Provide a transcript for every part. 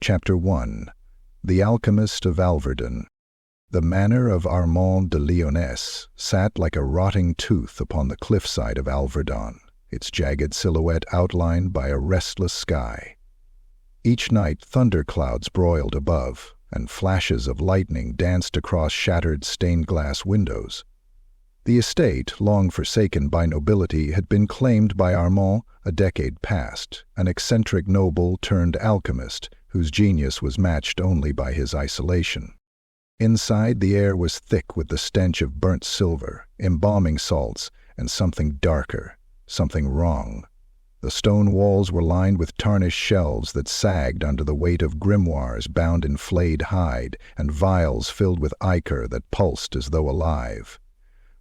Chapter 1. The Alchemist of Alveran. The manor of Armand de Lyonesse sat like a rotting tooth upon the cliffside of Alveran, its jagged silhouette outlined by a restless sky. Each night thunderclouds broiled above, and flashes of lightning danced across shattered stained-glass windows. The estate, long forsaken by nobility, had been claimed by Armand a decade past, an eccentric noble turned alchemist whose genius was matched only by his isolation. Inside, the air was thick with the stench of burnt silver, embalming salts, and something darker, something wrong. The stone walls were lined with tarnished shelves that sagged under the weight of grimoires bound in flayed hide and vials filled with ichor that pulsed as though alive.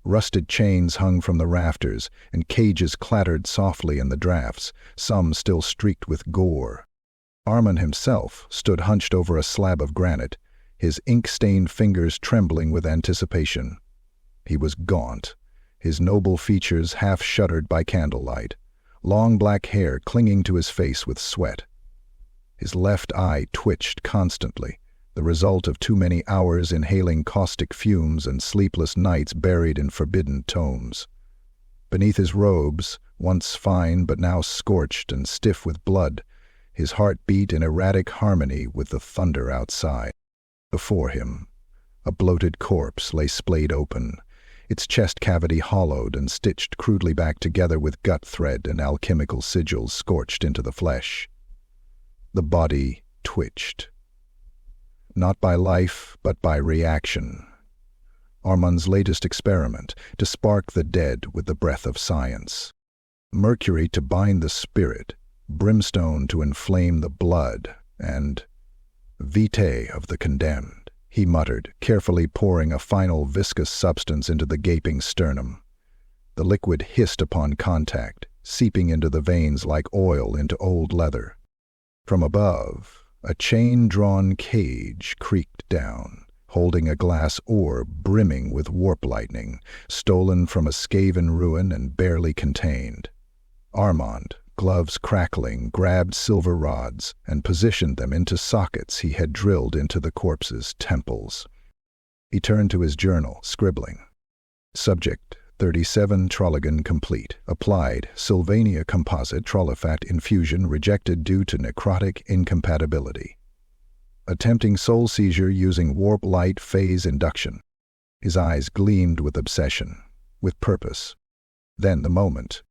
Rusted chains hung from the rafters, and cages clattered softly in the drafts, some still streaked with gore. Armand himself stood hunched over a slab of granite, his ink-stained fingers trembling with anticipation. He was gaunt, his noble features half shuttered by candlelight, long black hair clinging to his face with sweat. His left eye twitched constantly, the result of too many hours inhaling caustic fumes and sleepless nights buried in forbidden tomes. Beneath his robes, once fine but now scorched and stiff with blood, his heart beat in erratic harmony with the thunder outside. Before him, a bloated corpse lay splayed open, its chest cavity hollowed and stitched crudely back together with gut thread and alchemical sigils scorched into the flesh. The body twitched. Not by life, but by reaction. Armand's latest experiment, to spark the dead with the breath of science. Mercury to bind the spirit, brimstone to inflame the blood, and vitae of the condemned, he muttered, carefully pouring a final viscous substance into the gaping sternum. The liquid hissed upon contact, seeping into the veins like oil into old leather. From above, a chain-drawn cage creaked down, holding a glass orb brimming with warp lightning, stolen from a Skaven ruin and barely contained. Armand, gloves crackling, grabbed silver rods and positioned them into sockets he had drilled into the corpse's temples. He turned to his journal, scribbling. Subject: 37 Trolligan complete. Applied: Sylvania composite Trollifat infusion rejected due to necrotic incompatibility. Attempting soul seizure using warp light phase induction. His eyes gleamed with obsession, with purpose. Then the moment.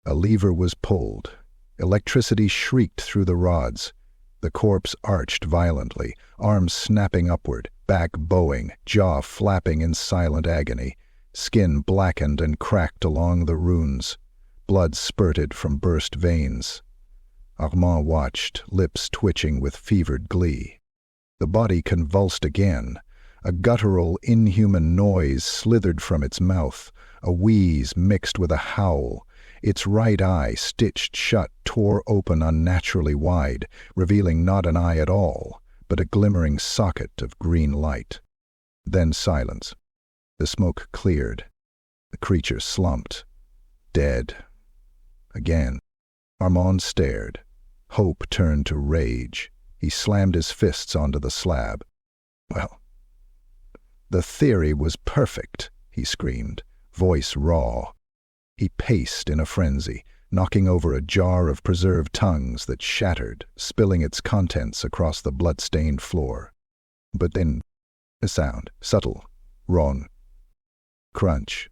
A lever was pulled. Electricity shrieked through the rods. The corpse arched violently, arms snapping upward, back bowing, jaw flapping in silent agony. Skin blackened and cracked along the runes. Blood spurted from burst veins. Armand watched, lips twitching with fevered glee. The body convulsed again. A guttural, inhuman noise slithered from its mouth, a wheeze mixed with a howl. Its right eye, stitched shut, tore open unnaturally wide, revealing not an eye at all, but a glimmering socket of green light. Then silence. The smoke cleared. The creature slumped. Dead. Again. Armand stared. Hope turned to rage. He slammed his fists onto the slab. Well, the theory was perfect, he screamed, voice raw. He paced in a frenzy, knocking over a jar of preserved tongues that shattered, spilling its contents across the blood-stained floor. But then, a sound, subtle, wrong. Crunch.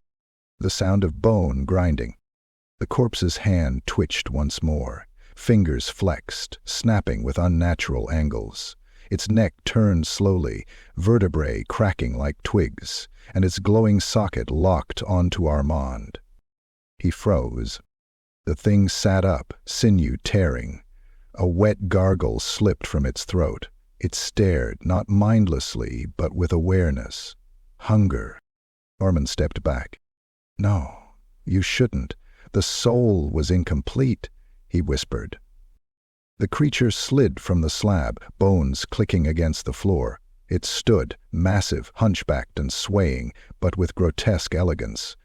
The sound of bone grinding. The corpse's hand twitched once more, fingers flexed, snapping with unnatural angles. Its neck turned slowly, vertebrae cracking like twigs, and its glowing socket locked onto Armand. He froze. The thing sat up, sinew tearing. A wet gargle slipped from its throat. It stared, not mindlessly, but with awareness. Hunger. Armand stepped back. No, you shouldn't. The soul was incomplete, he whispered. The creature slid from the slab, bones clicking against the floor. It stood, massive, hunchbacked and swaying, but with grotesque elegance.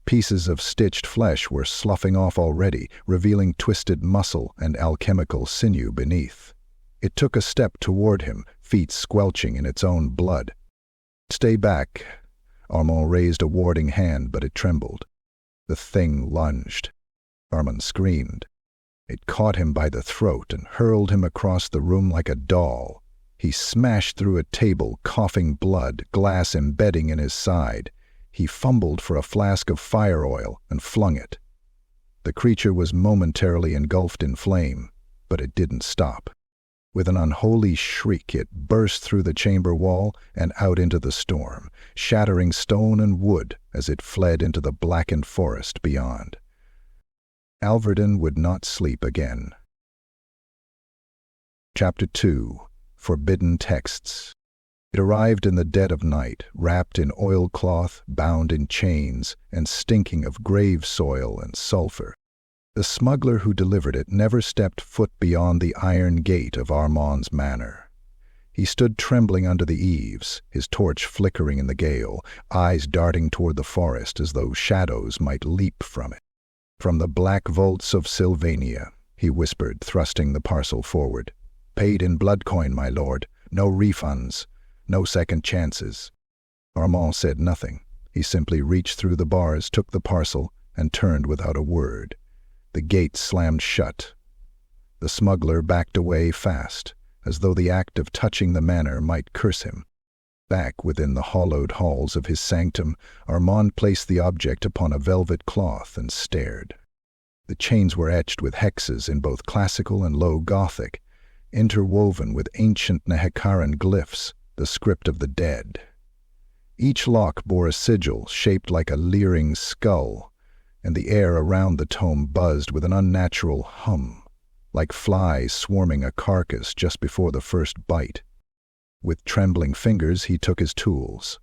Pieces of stitched flesh were sloughing off already, revealing twisted muscle and alchemical sinew beneath. It took a step toward him, feet squelching in its own blood. "Stay back." Armand raised a warding hand, but it trembled. The thing lunged. Armand screamed. It caught him by the throat and hurled him across the room like a doll. He smashed through a table, coughing blood, glass embedding in his side. He fumbled for a flask of fire oil and flung it. The creature was momentarily engulfed in flame, but it didn't stop. With an unholy shriek, it burst through the chamber wall and out into the storm, shattering stone and wood as it fled into the blackened forest beyond. Alveran would not sleep again. Chapter 2. Forbidden Texts. It arrived in the dead of night, wrapped in oilcloth, bound in chains, and stinking of grave soil and sulfur. The smuggler who delivered it never stepped foot beyond the iron gate of Armand's manor. He stood trembling under the eaves, his torch flickering in the gale, eyes darting toward the forest as though shadows might leap from it. "From the black vaults of Sylvania," he whispered, thrusting the parcel forward. "Paid in blood coin, my lord. No refunds. No second chances." Armand said nothing. He simply reached through the bars, took the parcel, and turned without a word. The gate slammed shut. The smuggler backed away fast, as though the act of touching the manor might curse him. Back within the hollowed halls of his sanctum, Armand placed the object upon a velvet cloth and stared. The chains were etched with hexes in both classical and low Gothic, interwoven with ancient Nehekaran glyphs, the script of the dead. Each lock bore a sigil shaped like a leering skull, and the air around the tome buzzed with an unnatural hum, like flies swarming a carcass just before the first bite. With trembling fingers he took his tools,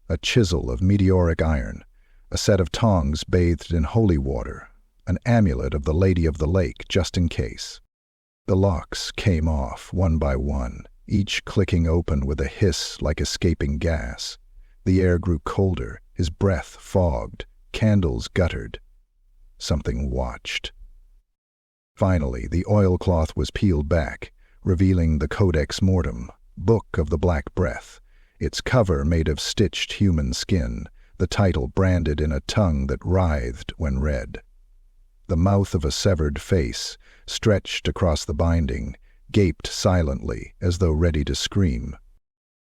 a chisel of meteoric iron, a set of tongs bathed in holy water, an amulet of the Lady of the Lake just in case. The locks came off one by one, each clicking open with a hiss like escaping gas. The air grew colder, his breath fogged, candles guttered. Something watched. Finally, the oilcloth was peeled back, revealing the Codex Mortem, Book of the Black Breath, its cover made of stitched human skin, the title branded in a tongue that writhed when read. The mouth of a severed face, stretched across the binding, gaped silently as though ready to scream.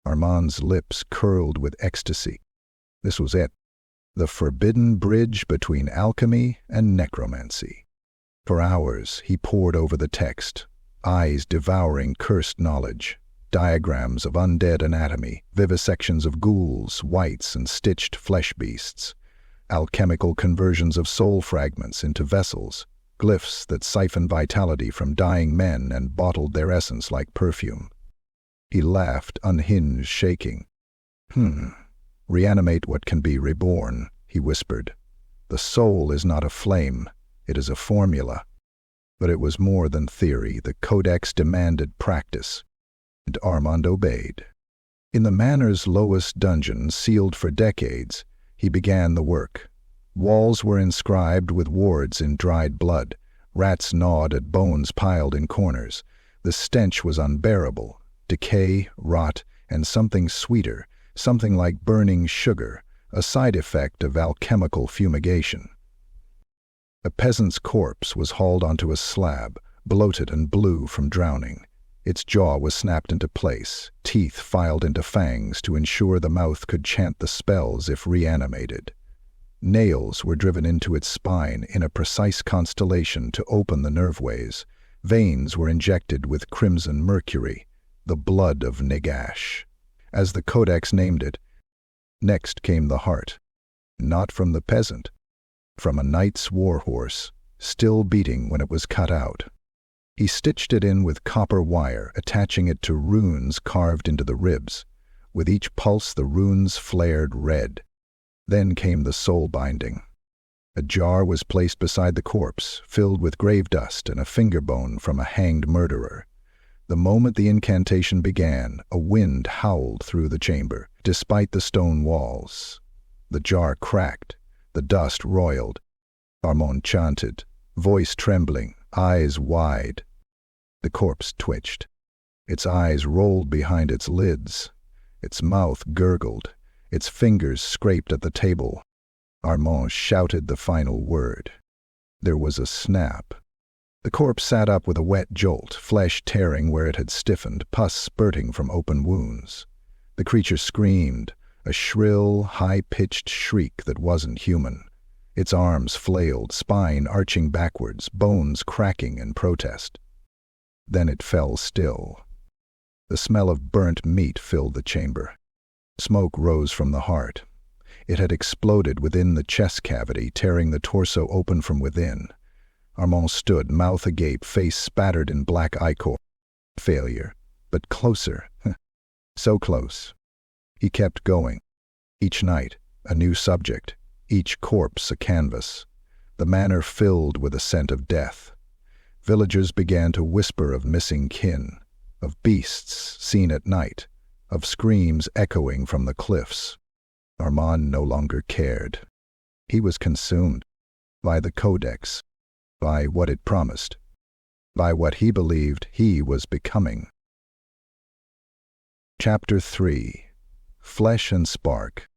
Armand's lips curled with ecstasy. This was it, the forbidden bridge between alchemy and necromancy. For hours he pored over the text, eyes devouring cursed knowledge. Diagrams of undead anatomy, vivisections of ghouls, wights, and stitched flesh beasts, alchemical conversions of soul fragments into vessels, glyphs that siphoned vitality from dying men and bottled their essence like perfume. He laughed, unhinged, shaking. "Reanimate what can be reborn," he whispered. "The soul is not a flame, it is a formula." But it was more than theory. The Codex demanded practice. And Armand obeyed. In the manor's lowest dungeon, sealed for decades, he began the work. Walls were inscribed with wards in dried blood. Rats gnawed at bones piled in corners. The stench was unbearable. Decay, rot, and something sweeter, something like burning sugar, a side effect of alchemical fumigation. A peasant's corpse was hauled onto a slab, bloated and blue from drowning. Its jaw was snapped into place, teeth filed into fangs to ensure the mouth could chant the spells if reanimated. Nails were driven into its spine in a precise constellation to open the nerveways. Veins were injected with crimson mercury, the blood of Nagash, as the Codex named it. Next came the heart, not from the peasant, from a knight's warhorse, still beating when it was cut out. He stitched it in with copper wire, attaching it to runes carved into the ribs. With each pulse the runes flared red. Then came the soul binding. A jar was placed beside the corpse, filled with grave dust and a finger bone from a hanged murderer. The moment the incantation began, a wind howled through the chamber, despite the stone walls. The jar cracked, the dust roiled. Armand chanted, voice trembling, eyes wide. The corpse twitched. Its eyes rolled behind its lids. Its mouth gurgled. Its fingers scraped at the table. Armand shouted the final word. There was a snap. The corpse sat up with a wet jolt, flesh tearing where it had stiffened, pus spurting from open wounds. The creature screamed, a shrill, high-pitched shriek that wasn't human. Its arms flailed, spine arching backwards, bones cracking in protest. Then it fell still. The smell of burnt meat filled the chamber. Smoke rose from the heart. It had exploded within the chest cavity, tearing the torso open from within. Armand stood, mouth agape, face spattered in black ichor. Failure. But closer. So close. He kept going. Each night, a new subject. Each corpse a canvas. The manor filled with a scent of death. Villagers began to whisper of missing kin, of beasts seen at night, of screams echoing from the cliffs. Armand no longer cared. He was consumed by the codex, by what it promised, by what he believed he was becoming. Chapter 3. Flesh and Spark.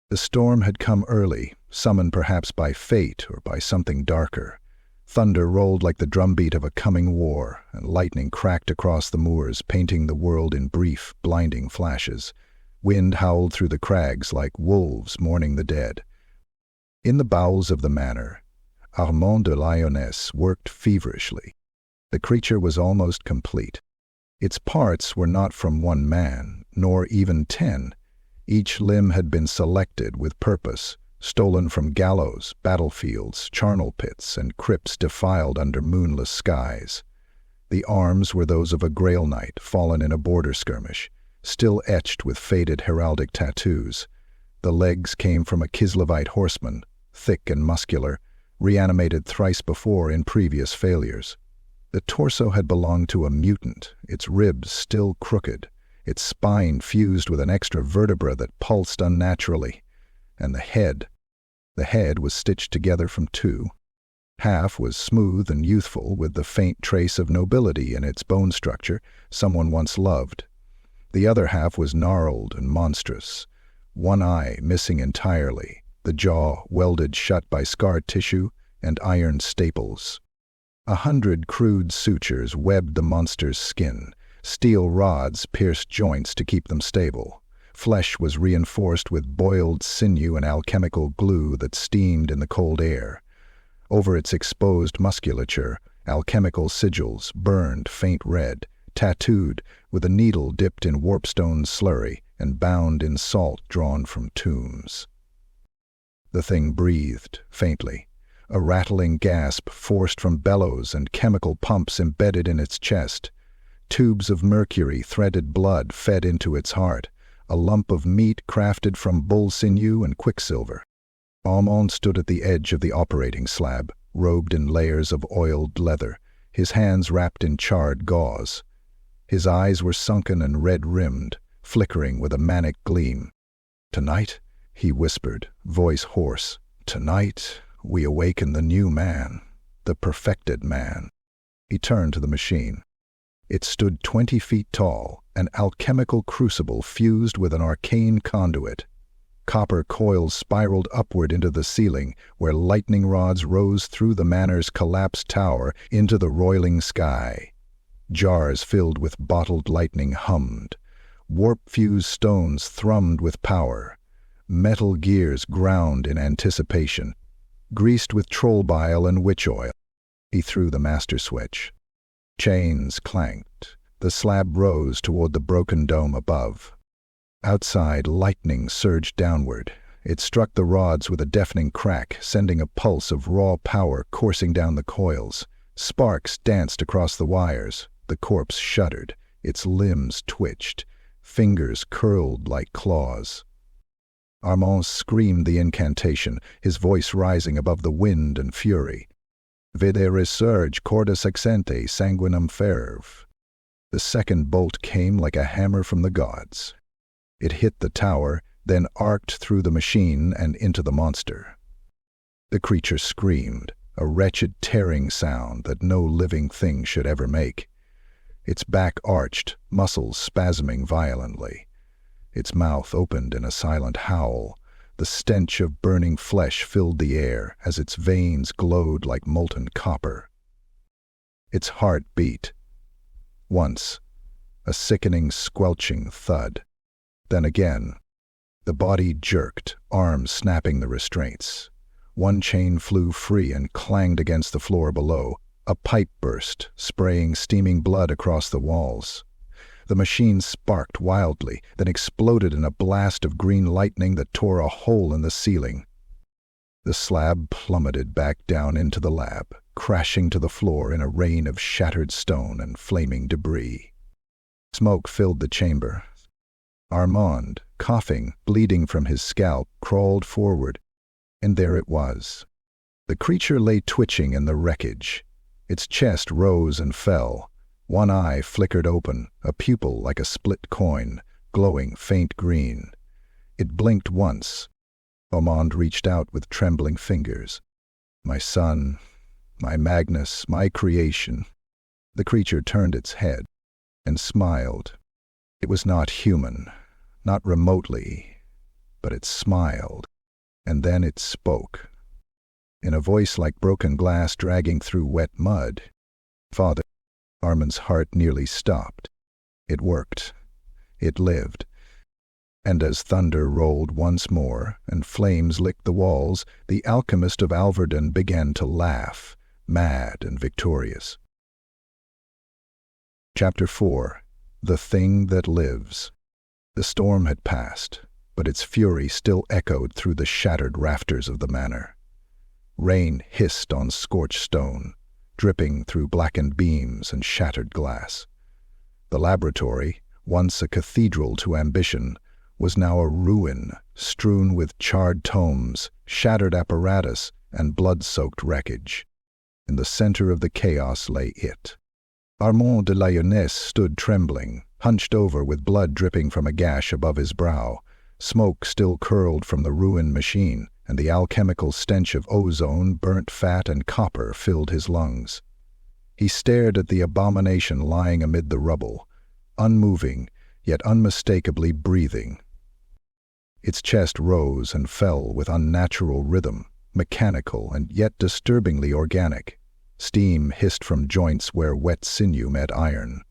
The storm had come early, summoned perhaps by fate or by something darker. Thunder rolled like the drumbeat of a coming war, and lightning cracked across the moors, painting the world in brief, blinding flashes. Wind howled through the crags like wolves mourning the dead. In the bowels of the manor, Armand de Lyonesse worked feverishly. The creature was almost complete. Its parts were not from one man, nor even 10. Each limb had been selected with purpose, stolen from gallows, battlefields, charnel pits, and crypts defiled under moonless skies. The arms were those of a Grail knight fallen in a border skirmish, still etched with faded heraldic tattoos. The legs came from a Kislevite horseman, thick and muscular, reanimated thrice before in previous failures. The torso had belonged to a mutant, its ribs still crooked, its spine fused with an extra vertebra that pulsed unnaturally. And the head was stitched together from 2. Half was smooth and youthful, with the faint trace of nobility in its bone structure someone once loved. The other half was gnarled and monstrous, one eye missing entirely, the jaw welded shut by scarred tissue and iron staples. 100 crude sutures webbed the monster's skin. Steel rods pierced joints to keep them stable. Flesh was reinforced with boiled sinew and alchemical glue that steamed in the cold air. Over its exposed musculature, alchemical sigils burned faint red, tattooed with a needle dipped in warpstone slurry and bound in salt drawn from tombs. The thing breathed, faintly, a rattling gasp forced from bellows and chemical pumps embedded in its chest. Tubes of mercury threaded blood fed into its heart, a lump of meat crafted from bull sinew and quicksilver. Armand stood at the edge of the operating slab, robed in layers of oiled leather, his hands wrapped in charred gauze. His eyes were sunken and red-rimmed, flickering with a manic gleam. "Tonight," he whispered, voice hoarse, "tonight we awaken the new man, the perfected man." He turned to the machine. It stood 20 feet tall, an alchemical crucible fused with an arcane conduit. Copper coils spiraled upward into the ceiling, where lightning rods rose through the manor's collapsed tower into the roiling sky. Jars filled with bottled lightning hummed. Warp-fused stones thrummed with power. Metal gears ground in anticipation, greased with troll bile and witch oil. He threw the master switch. Chains clanked. The slab rose toward the broken dome above. Outside, lightning surged downward. It struck the rods with a deafening crack, sending a pulse of raw power coursing down the coils. Sparks danced across the wires. The corpse shuddered. Its limbs twitched. Fingers curled like claws. Armand screamed the incantation, his voice rising above the wind and fury. Vide resurge cordis accente sanguinum ferv. The second bolt came like a hammer from the gods. It hit the tower, then arced through the machine and into the monster. The creature screamed, a wretched tearing sound that no living thing should ever make. its back arched, muscles spasming violently. Its mouth opened in a silent howl. The stench of burning flesh filled the air as its veins glowed like molten copper. Its heart beat. Once, a sickening, squelching thud. Then again. The body jerked, arms snapping the restraints. One chain flew free and clanged against the floor below. A pipe burst, spraying steaming blood across the walls. The machine sparked wildly, then exploded in a blast of green lightning that tore a hole in the ceiling. The slab plummeted back down into the lab, crashing to the floor in a rain of shattered stone and flaming debris. Smoke filled the chamber. Armand, coughing, bleeding from his scalp, crawled forward, and there it was. The creature lay twitching in the wreckage. Its chest rose and fell. One eye flickered open, a pupil like a split coin, glowing faint green. It blinked once. Armand reached out with trembling fingers. "My son, my Magnus, my creation." The creature turned its head and smiled. It was not human, not remotely, but it smiled, and then it spoke. In a voice like broken glass dragging through wet mud. "Father." Armand's heart nearly stopped. It worked. It lived. And as thunder rolled once more and flames licked the walls, the alchemist of Alveran began to laugh, mad and victorious. Chapter 4. The Thing That Lives. The storm had passed, but its fury still echoed through the shattered rafters of the manor. Rain hissed on scorched stone, dripping through blackened beams and shattered glass. The laboratory, once a cathedral to ambition, was now a ruin, strewn with charred tomes, shattered apparatus, and blood-soaked wreckage. In the center of the chaos lay it. Armand de Lyonesse stood trembling, hunched over with blood dripping from a gash above his brow. Smoke still curled from the ruined machine, and the alchemical stench of ozone, burnt fat, and copper filled his lungs. He stared at the abomination lying amid the rubble, unmoving, yet unmistakably breathing. Its chest rose and fell with unnatural rhythm, mechanical and yet disturbingly organic. Steam hissed from joints where wet sinew met iron.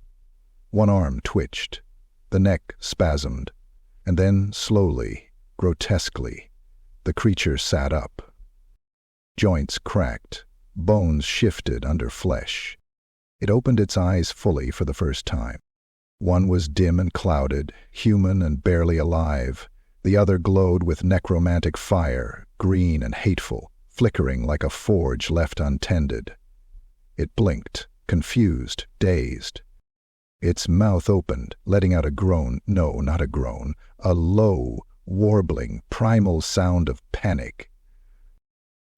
One arm twitched, the neck spasmed, and then slowly, grotesquely, the creature sat up. Joints cracked, bones shifted under flesh. It opened its eyes fully for the first time. One was dim and clouded, human and barely alive. The other glowed with necromantic fire, green and hateful, flickering like a forge left untended. It blinked, confused, dazed. Its mouth opened, letting out a groan, no, not a groan, a low, warbling, primal sound of panic.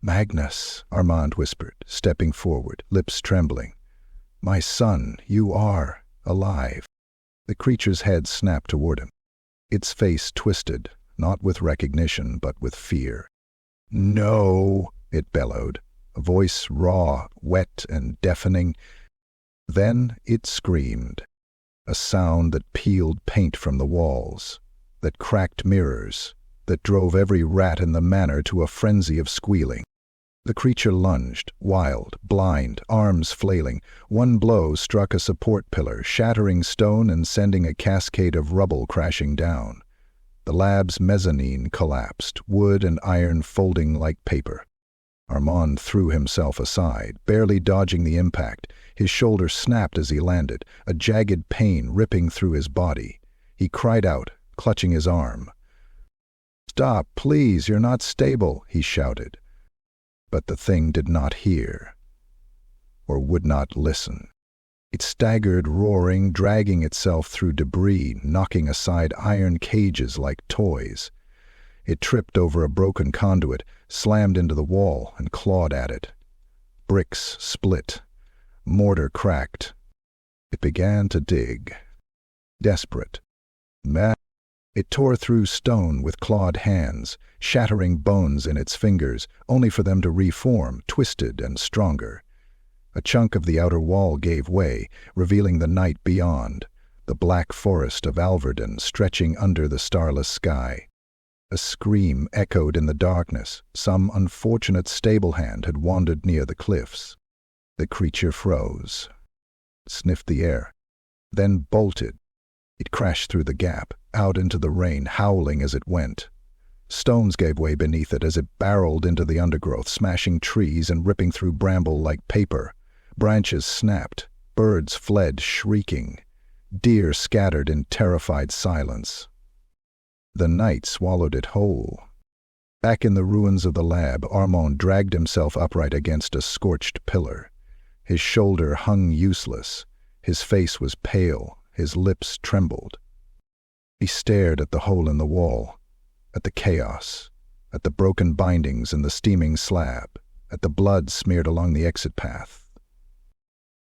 "Magnus," Armand whispered, stepping forward, lips trembling. "My son, you are alive." The creature's head snapped toward him. Its face twisted, not with recognition, but with fear. "No," it bellowed, a voice raw, wet, and deafening. Then it screamed, a sound that peeled paint from the walls, that cracked mirrors, that drove every rat in the manor to a frenzy of squealing. The creature lunged, wild, blind, arms flailing. One blow struck a support pillar, shattering stone and sending a cascade of rubble crashing down. The lab's mezzanine collapsed, wood and iron folding like paper. Armand threw himself aside, barely dodging the impact. His shoulder snapped as he landed, a jagged pain ripping through his body. He cried out, clutching his arm. "Stop, please, you're not stable," he shouted. But the thing did not hear, or would not listen. It staggered, roaring, dragging itself through debris, knocking aside iron cages like toys. It tripped over a broken conduit, slammed into the wall, and clawed at it. Bricks split. Mortar cracked. It began to dig. Desperate. Mad. It tore through stone with clawed hands, shattering bones in its fingers, only for them to reform, twisted and stronger. A chunk of the outer wall gave way, revealing the night beyond, the black forest of Alveran stretching under the starless sky. A scream echoed in the darkness. Some unfortunate stable hand had wandered near the cliffs. The creature froze, sniffed the air, then bolted. It crashed through the gap, out into the rain, howling as it went. Stones gave way beneath it as it barreled into the undergrowth, smashing trees and ripping through bramble like paper. Branches snapped, birds fled shrieking, deer scattered in terrified silence. The night swallowed it whole. Back in the ruins of the lab, Armand dragged himself upright against a scorched pillar. His shoulder hung useless. His face was pale. His lips trembled. He stared at the hole in the wall, at the chaos, at the broken bindings and the steaming slab, at the blood smeared along the exit path.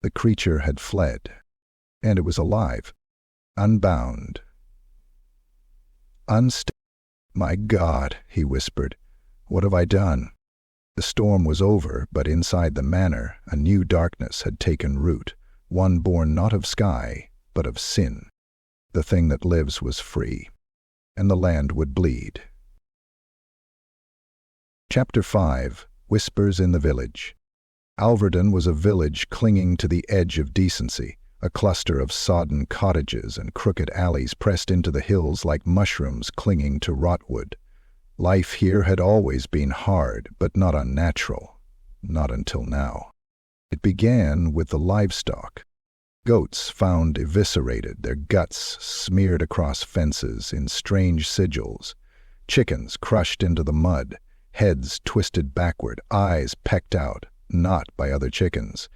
The creature had fled, and it was alive, unbound. My God, he whispered, what have I done? The storm was over, but inside the manor, a new darkness had taken root, one born not of sky, but of sin. The thing that lives was free, and the land would bleed. Chapter 5. Whispers in the Village. Alveran was a village clinging to the edge of decency, a cluster of sodden cottages and crooked alleys pressed into the hills like mushrooms clinging to rotwood. Life here had always been hard, but not unnatural. Not until now. It began with the livestock. Goats found eviscerated, their guts smeared across fences in strange sigils. Chickens crushed into the mud, heads twisted backward, eyes pecked out, not by other chickens.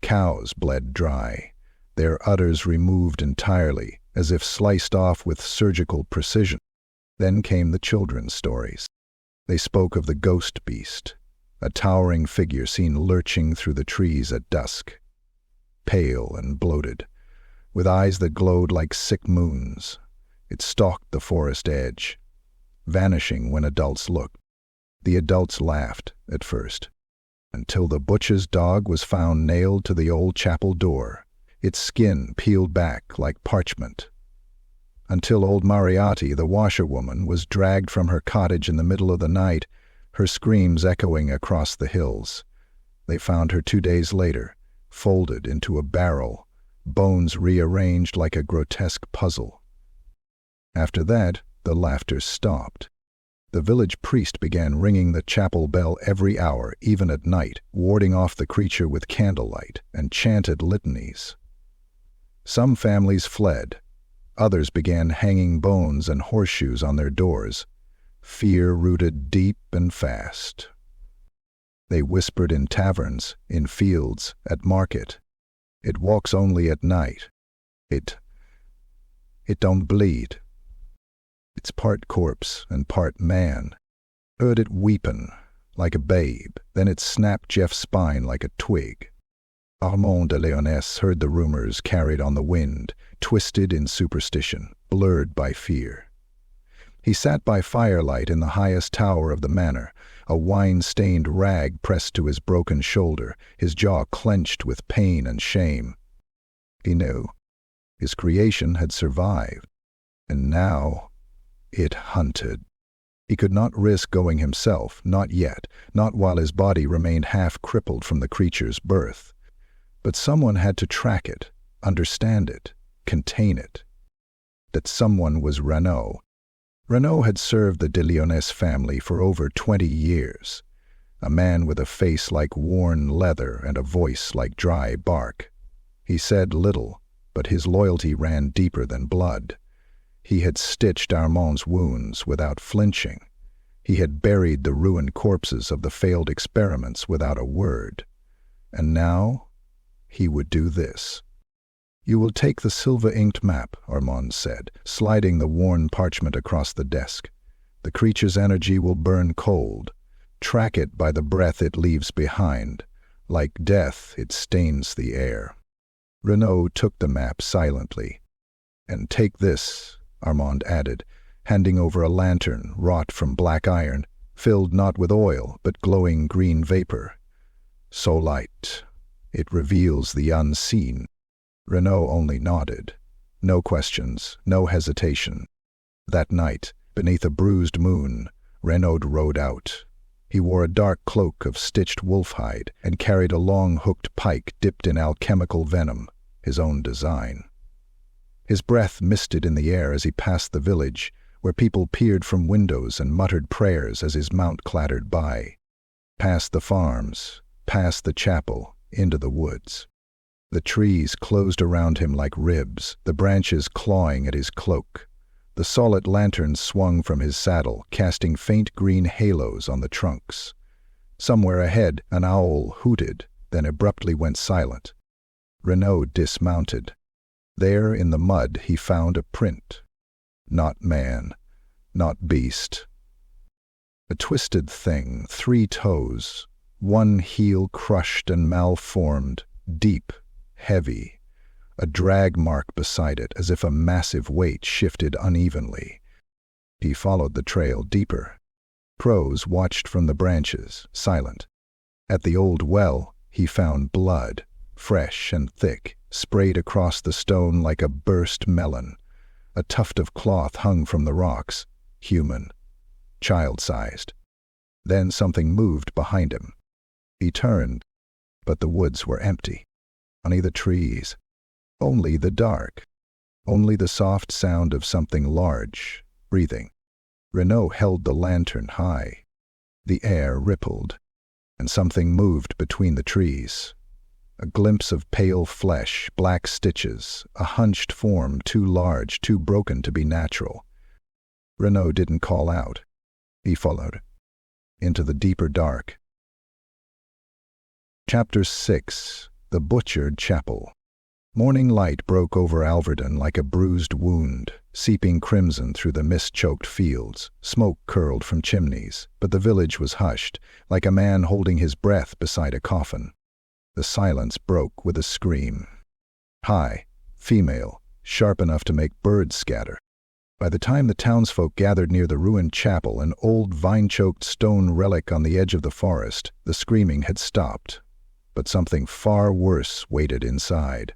Cows bled dry, their udders removed entirely, as if sliced off with surgical precision. Then came the children's stories. They spoke of the ghost beast, a towering figure seen lurching through the trees at dusk. Pale and bloated, with eyes that glowed like sick moons. It stalked the forest edge, vanishing when adults looked. The adults laughed, at first, until the butcher's dog was found nailed to the old chapel door, its skin peeled back like parchment. Until old Mariotti, the washerwoman, was dragged from her cottage in the middle of the night, her screams echoing across the hills. They found her 2 days later, folded into a barrel, bones rearranged like a grotesque puzzle. After that, the laughter stopped. The village priest began ringing the chapel bell every hour, even at night, warding off the creature with candlelight, and chanted litanies. Some families fled. Others began hanging bones and horseshoes on their doors. Fear rooted deep and fast. They whispered in taverns, in fields, at market. It walks only at night. It don't bleed. It's part corpse and part man. Heard it weepin', like a babe, then it snapped Jeff's spine like a twig. Armand de Lyonesse heard the rumors carried on the wind, twisted in superstition, blurred by fear. He sat by firelight in the highest tower of the manor, a wine-stained rag pressed to his broken shoulder, his jaw clenched with pain and shame. He knew. His creation had survived, and now it hunted. He could not risk going himself, not yet, not while his body remained half-crippled from the creature's birth. But someone had to track it, understand it, contain it. That someone was Renaud. Renaud had served the de Lyonesse family for over 20 years, a man with a face like worn leather and a voice like dry bark. He said little, but his loyalty ran deeper than blood. He had stitched Armand's wounds without flinching. He had buried the ruined corpses of the failed experiments without a word. And now he would do this. "You will take the silver-inked map," Armand said, sliding the worn parchment across the desk. "The creature's energy will burn cold. Track it by the breath it leaves behind. Like death, it stains the air." Renaud took the map silently. "And take this," Armand added, handing over a lantern wrought from black iron, filled not with oil, but glowing green vapor. "So light, It reveals the unseen. Renaud only nodded. No questions, no hesitation. That night, beneath a bruised moon, Renaud rode out. He wore a dark cloak of stitched wolf-hide and carried a long hooked pike dipped in alchemical venom, his own design. His breath misted in the air as he passed the village, where people peered from windows and muttered prayers as his mount clattered by. Past the farms, past the chapel, into the woods. The trees closed around him like ribs, the branches clawing at his cloak. The solid lanterns swung from his saddle, casting faint green halos on the trunks. Somewhere ahead, an owl hooted, then abruptly went silent. Renaud dismounted. There in the mud he found a print. Not man, not beast. A twisted thing, 3 toes, one heel crushed and malformed, deep, heavy, a drag mark beside it as if a massive weight shifted unevenly. He followed the trail deeper. Crows watched from the branches, silent. At the old well, he found blood, fresh and thick, sprayed across the stone like a burst melon. A tuft of cloth hung from the rocks, human, child-sized. Then something moved behind him. He turned, but the woods were empty. Only the trees, only the dark, only the soft sound of something large, breathing. Renaud held the lantern high. The air rippled, and something moved between the trees. A glimpse of pale flesh, black stitches, a hunched form too large, too broken to be natural. Renaud didn't call out. He followed, into the deeper dark. Chapter 6. The Butchered Chapel. Morning light broke over Alveran like a bruised wound, seeping crimson through the mist-choked fields. Smoke curled from chimneys, but the village was hushed, like a man holding his breath beside a coffin. The silence broke with a scream. High, female, sharp enough to make birds scatter. By the time the townsfolk gathered near the ruined chapel, an old vine-choked stone relic on the edge of the forest, the screaming had stopped. But something far worse waited inside.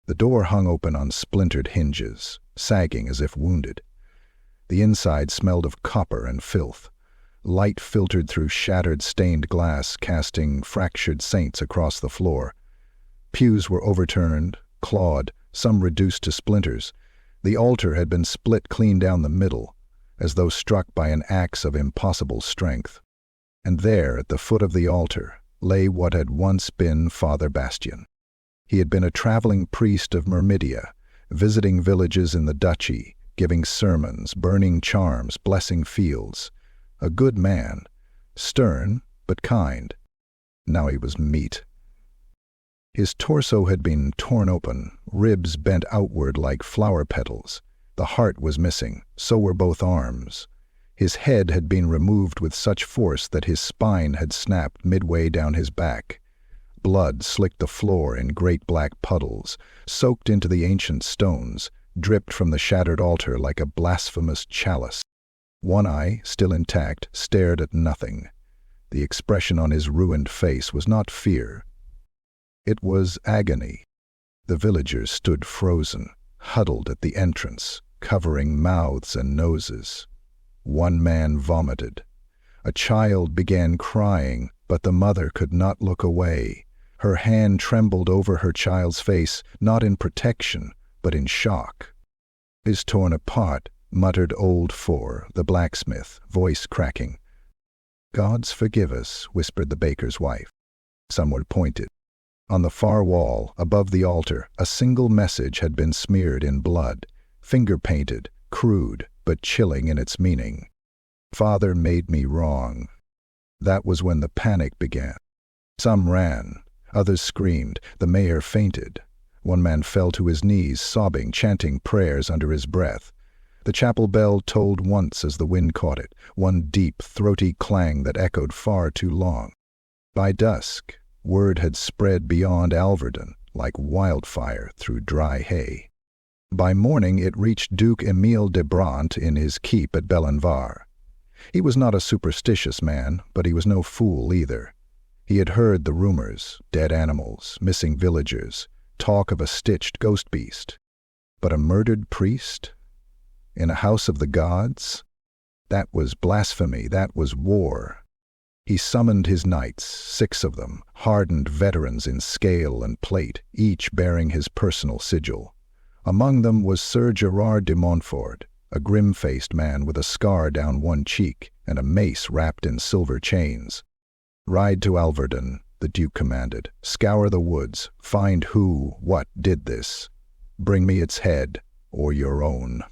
The door hung open on splintered hinges, sagging as if wounded. The inside smelled of copper and filth. Light filtered through shattered stained glass, casting fractured saints across the floor. Pews were overturned, clawed, some reduced to splinters. The altar had been split clean down the middle, as though struck by an axe of impossible strength. And there, at the foot of the altar, lay what had once been Father Bastien. He had been a traveling priest of Myrmidia, visiting villages in the duchy, giving sermons, burning charms, blessing fields. A good man, stern but kind. Now he was meat. His torso had been torn open, ribs bent outward like flower petals. The heart was missing, so were both arms. His head had been removed with such force that his spine had snapped midway down his back. Blood slicked the floor in great black puddles, soaked into the ancient stones, dripped from the shattered altar like a blasphemous chalice. One eye, still intact, stared at nothing. The expression on his ruined face was not fear. It was agony. The villagers stood frozen, huddled at the entrance, covering mouths and noses. One man vomited. A child began crying, but the mother could not look away. Her hand trembled over her child's face, not in protection, but in shock. "Is torn apart," muttered old Four, the blacksmith, voice cracking. "Gods forgive us," whispered the baker's wife. Someone pointed. On the far wall, above the altar, a single message had been smeared in blood, finger-painted, crude, but chilling in its meaning. "Father made me wrong." That was when the panic began. Some ran, others screamed, the mayor fainted. One man fell to his knees, sobbing, chanting prayers under his breath. The chapel bell tolled once as the wind caught it, one deep, throaty clang that echoed far too long. By dusk, word had spread beyond Alveran like wildfire through dry hay. By morning it reached Duke Emile de Brant in his keep at Bellenvar. He was not a superstitious man, but he was no fool either. He had heard the rumors, dead animals, missing villagers, talk of a stitched ghost beast. But a murdered priest? In a house of the gods? That was blasphemy, that was war. He summoned his knights, 6 of them, hardened veterans in scale and plate, each bearing his personal sigil. Among them was Sir Gerard de Montfort, a grim-faced man with a scar down one cheek and a mace wrapped in silver chains. "Ride to Alveran," the Duke commanded. "Scour the woods, find who, what did this. Bring me its head, or your own."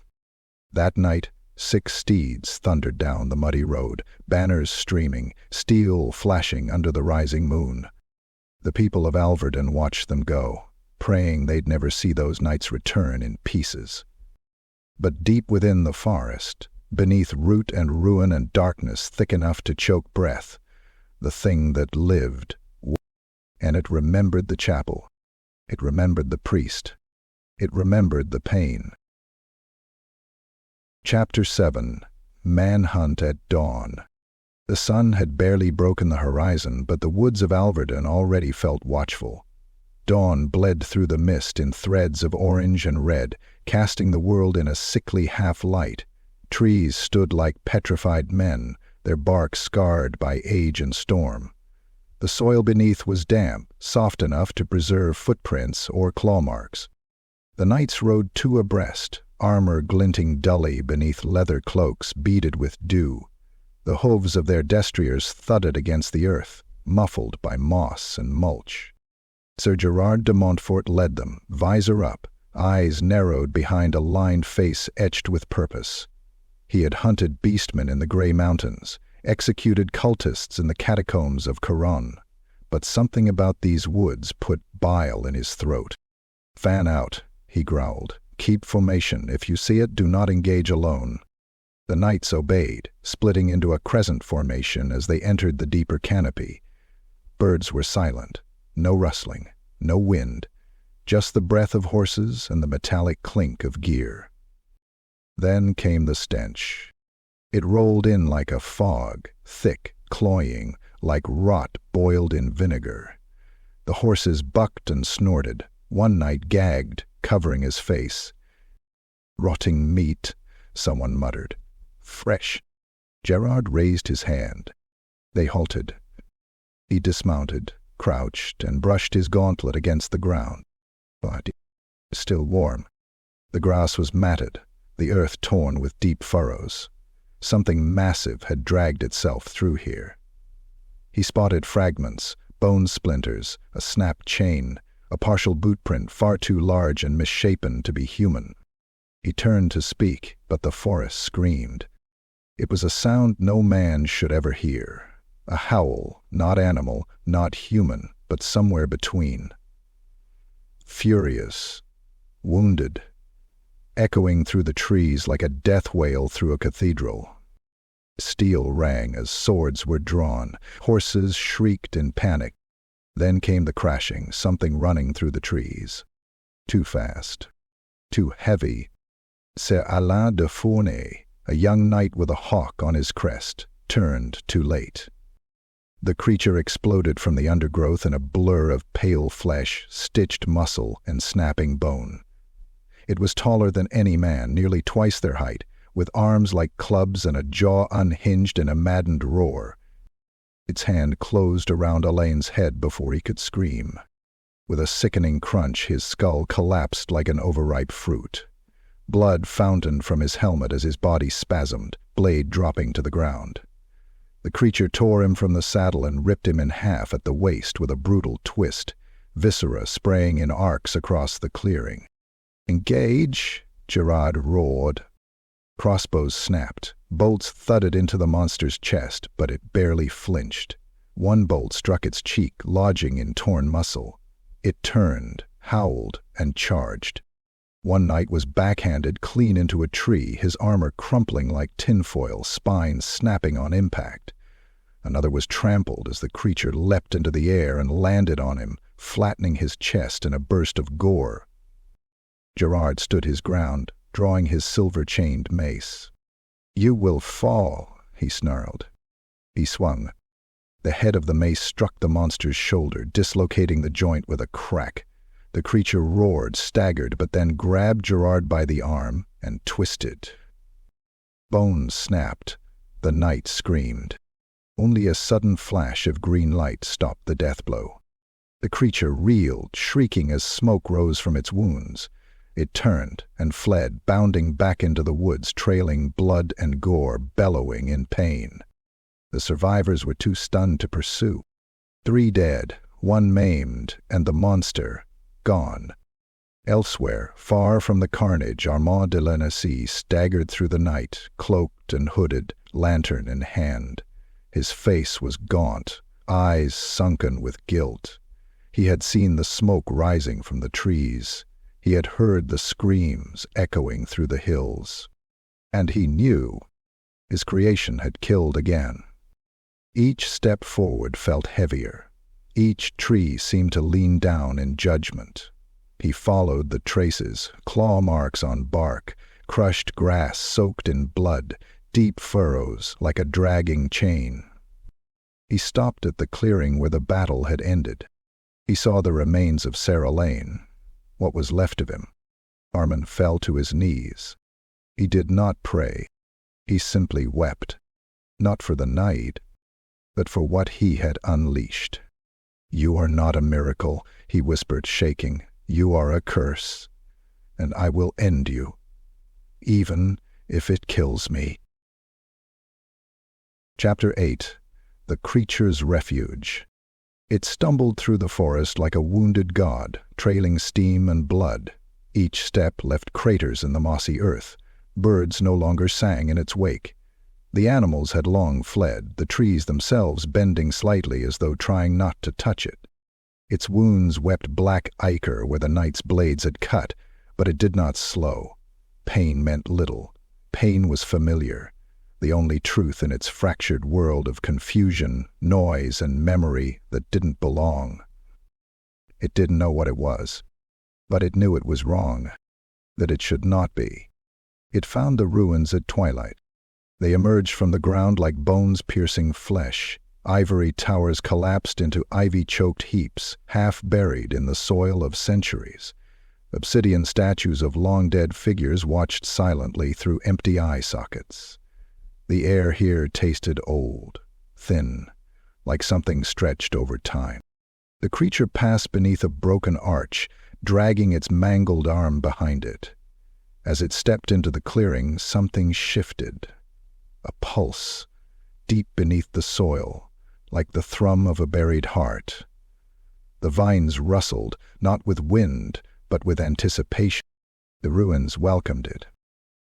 That night, 6 steeds thundered down the muddy road, banners streaming, steel flashing under the rising moon. The people of Alveran watched them go, praying they'd never see those knights return in pieces. But deep within the forest, beneath root and ruin and darkness thick enough to choke breath, the thing that lived, and it remembered the chapel. It remembered the priest. It remembered the pain. Chapter 7. Manhunt at Dawn. The sun had barely broken the horizon, but the woods of Alveran already felt watchful. Dawn bled through the mist in threads of orange and red, casting the world in a sickly half-light. Trees stood like petrified men, their bark scarred by age and storm. The soil beneath was damp, soft enough to preserve footprints or claw marks. The knights rode 2 abreast, armor glinting dully beneath leather cloaks beaded with dew. The hooves of their destriers thudded against the earth, muffled by moss and mulch. Sir Gerard de Montfort led them, visor up, eyes narrowed behind a lined face etched with purpose. He had hunted beastmen in the Grey Mountains, executed cultists in the catacombs of Caron, but something about these woods put bile in his throat. "Fan out," he growled. "Keep formation. If you see it, do not engage alone." The knights obeyed, splitting into a crescent formation as they entered the deeper canopy. Birds were silent, no rustling, no wind, just the breath of horses and the metallic clink of gear. Then came the stench. It rolled in like a fog, thick, cloying, like rot boiled in vinegar. The horses bucked and snorted. One knight gagged, covering his face. "Rotting meat," someone muttered. "Fresh." Gerard raised his hand. They halted. He dismounted, crouched, and brushed his gauntlet against the ground. But it was still warm. The grass was matted, the earth torn with deep furrows. Something massive had dragged itself through here. He spotted fragments, bone splinters, a snapped chain, a partial bootprint far too large and misshapen to be human. He turned to speak, but the forest screamed. It was a sound no man should ever hear. A howl, not animal, not human, but somewhere between. Furious, wounded, echoing through the trees like a death wail through a cathedral. Steel rang as swords were drawn. Horses shrieked in panic. Then came the crashing, something running through the trees. Too fast. Too heavy. Sir Alain de Fournay, a young knight with a hawk on his crest, turned too late. The creature exploded from the undergrowth in a blur of pale flesh, stitched muscle, and snapping bone. It was taller than any man, nearly twice their height, with arms like clubs and a jaw unhinged in a maddened roar. Its hand closed around Alain's head before he could scream. With a sickening crunch, his skull collapsed like an overripe fruit. Blood fountained from his helmet as his body spasmed, blade dropping to the ground. The creature tore him from the saddle and ripped him in half at the waist with a brutal twist, viscera spraying in arcs across the clearing. "Engage!" Gerard roared. Crossbows snapped. Bolts thudded into the monster's chest, but it barely flinched. One bolt struck its cheek, lodging in torn muscle. It turned, howled, and charged. One knight was backhanded clean into a tree, his armor crumpling like tinfoil, spine snapping on impact. Another was trampled as the creature leapt into the air and landed on him, flattening his chest in a burst of gore. Gerard stood his ground, drawing his silver-chained mace. "You will fall," he snarled. He swung. The head of the mace struck the monster's shoulder, dislocating the joint with a crack. The creature roared, staggered, but then grabbed Gerard by the arm and twisted. Bones snapped. The knight screamed. Only a sudden flash of green light stopped the death blow. The creature reeled, shrieking as smoke rose from its wounds. It turned and fled, bounding back into the woods, trailing blood and gore, bellowing in pain. The survivors were too stunned to pursue. 3 dead, 1 maimed, and the monster gone. Elsewhere, far from the carnage, Armand de Lyonesse staggered through the night, cloaked and hooded, lantern in hand. His face was gaunt, eyes sunken with guilt. He had seen the smoke rising from the trees. He had heard the screams echoing through the hills. And he knew his creation had killed again. Each step forward felt heavier. Each tree seemed to lean down in judgment. He followed the traces, claw marks on bark, crushed grass soaked in blood, deep furrows like a dragging chain. He stopped at the clearing where the battle had ended. He saw the remains of Sarah Lane, what was left of him. Armand fell to his knees. He did not pray. He simply wept, not for the night, but for what he had unleashed. "You are not a miracle," he whispered, shaking. "You are a curse, and I will end you, even if it kills me." Chapter 8. The Creature's Refuge. It stumbled through the forest like a wounded god, trailing steam and blood. Each step left craters in the mossy earth. Birds no longer sang in its wake. The animals had long fled, the trees themselves bending slightly as though trying not to touch it. Its wounds wept black ichor where the knight's blades had cut, but it did not slow. Pain meant little. Pain was familiar, the only truth in its fractured world of confusion, noise, and memory that didn't belong. It didn't know what it was, but it knew it was wrong, that it should not be. It found the ruins at twilight. They emerged from the ground like bones-piercing flesh. Ivory towers collapsed into ivy-choked heaps, half buried in the soil of centuries. Obsidian statues of long-dead figures watched silently through empty eye sockets. The air here tasted old, thin, like something stretched over time. The creature passed beneath a broken arch, dragging its mangled arm behind it. As it stepped into the clearing, something shifted. A pulse, deep beneath the soil, like the thrum of a buried heart. The vines rustled, not with wind, but with anticipation. The ruins welcomed it.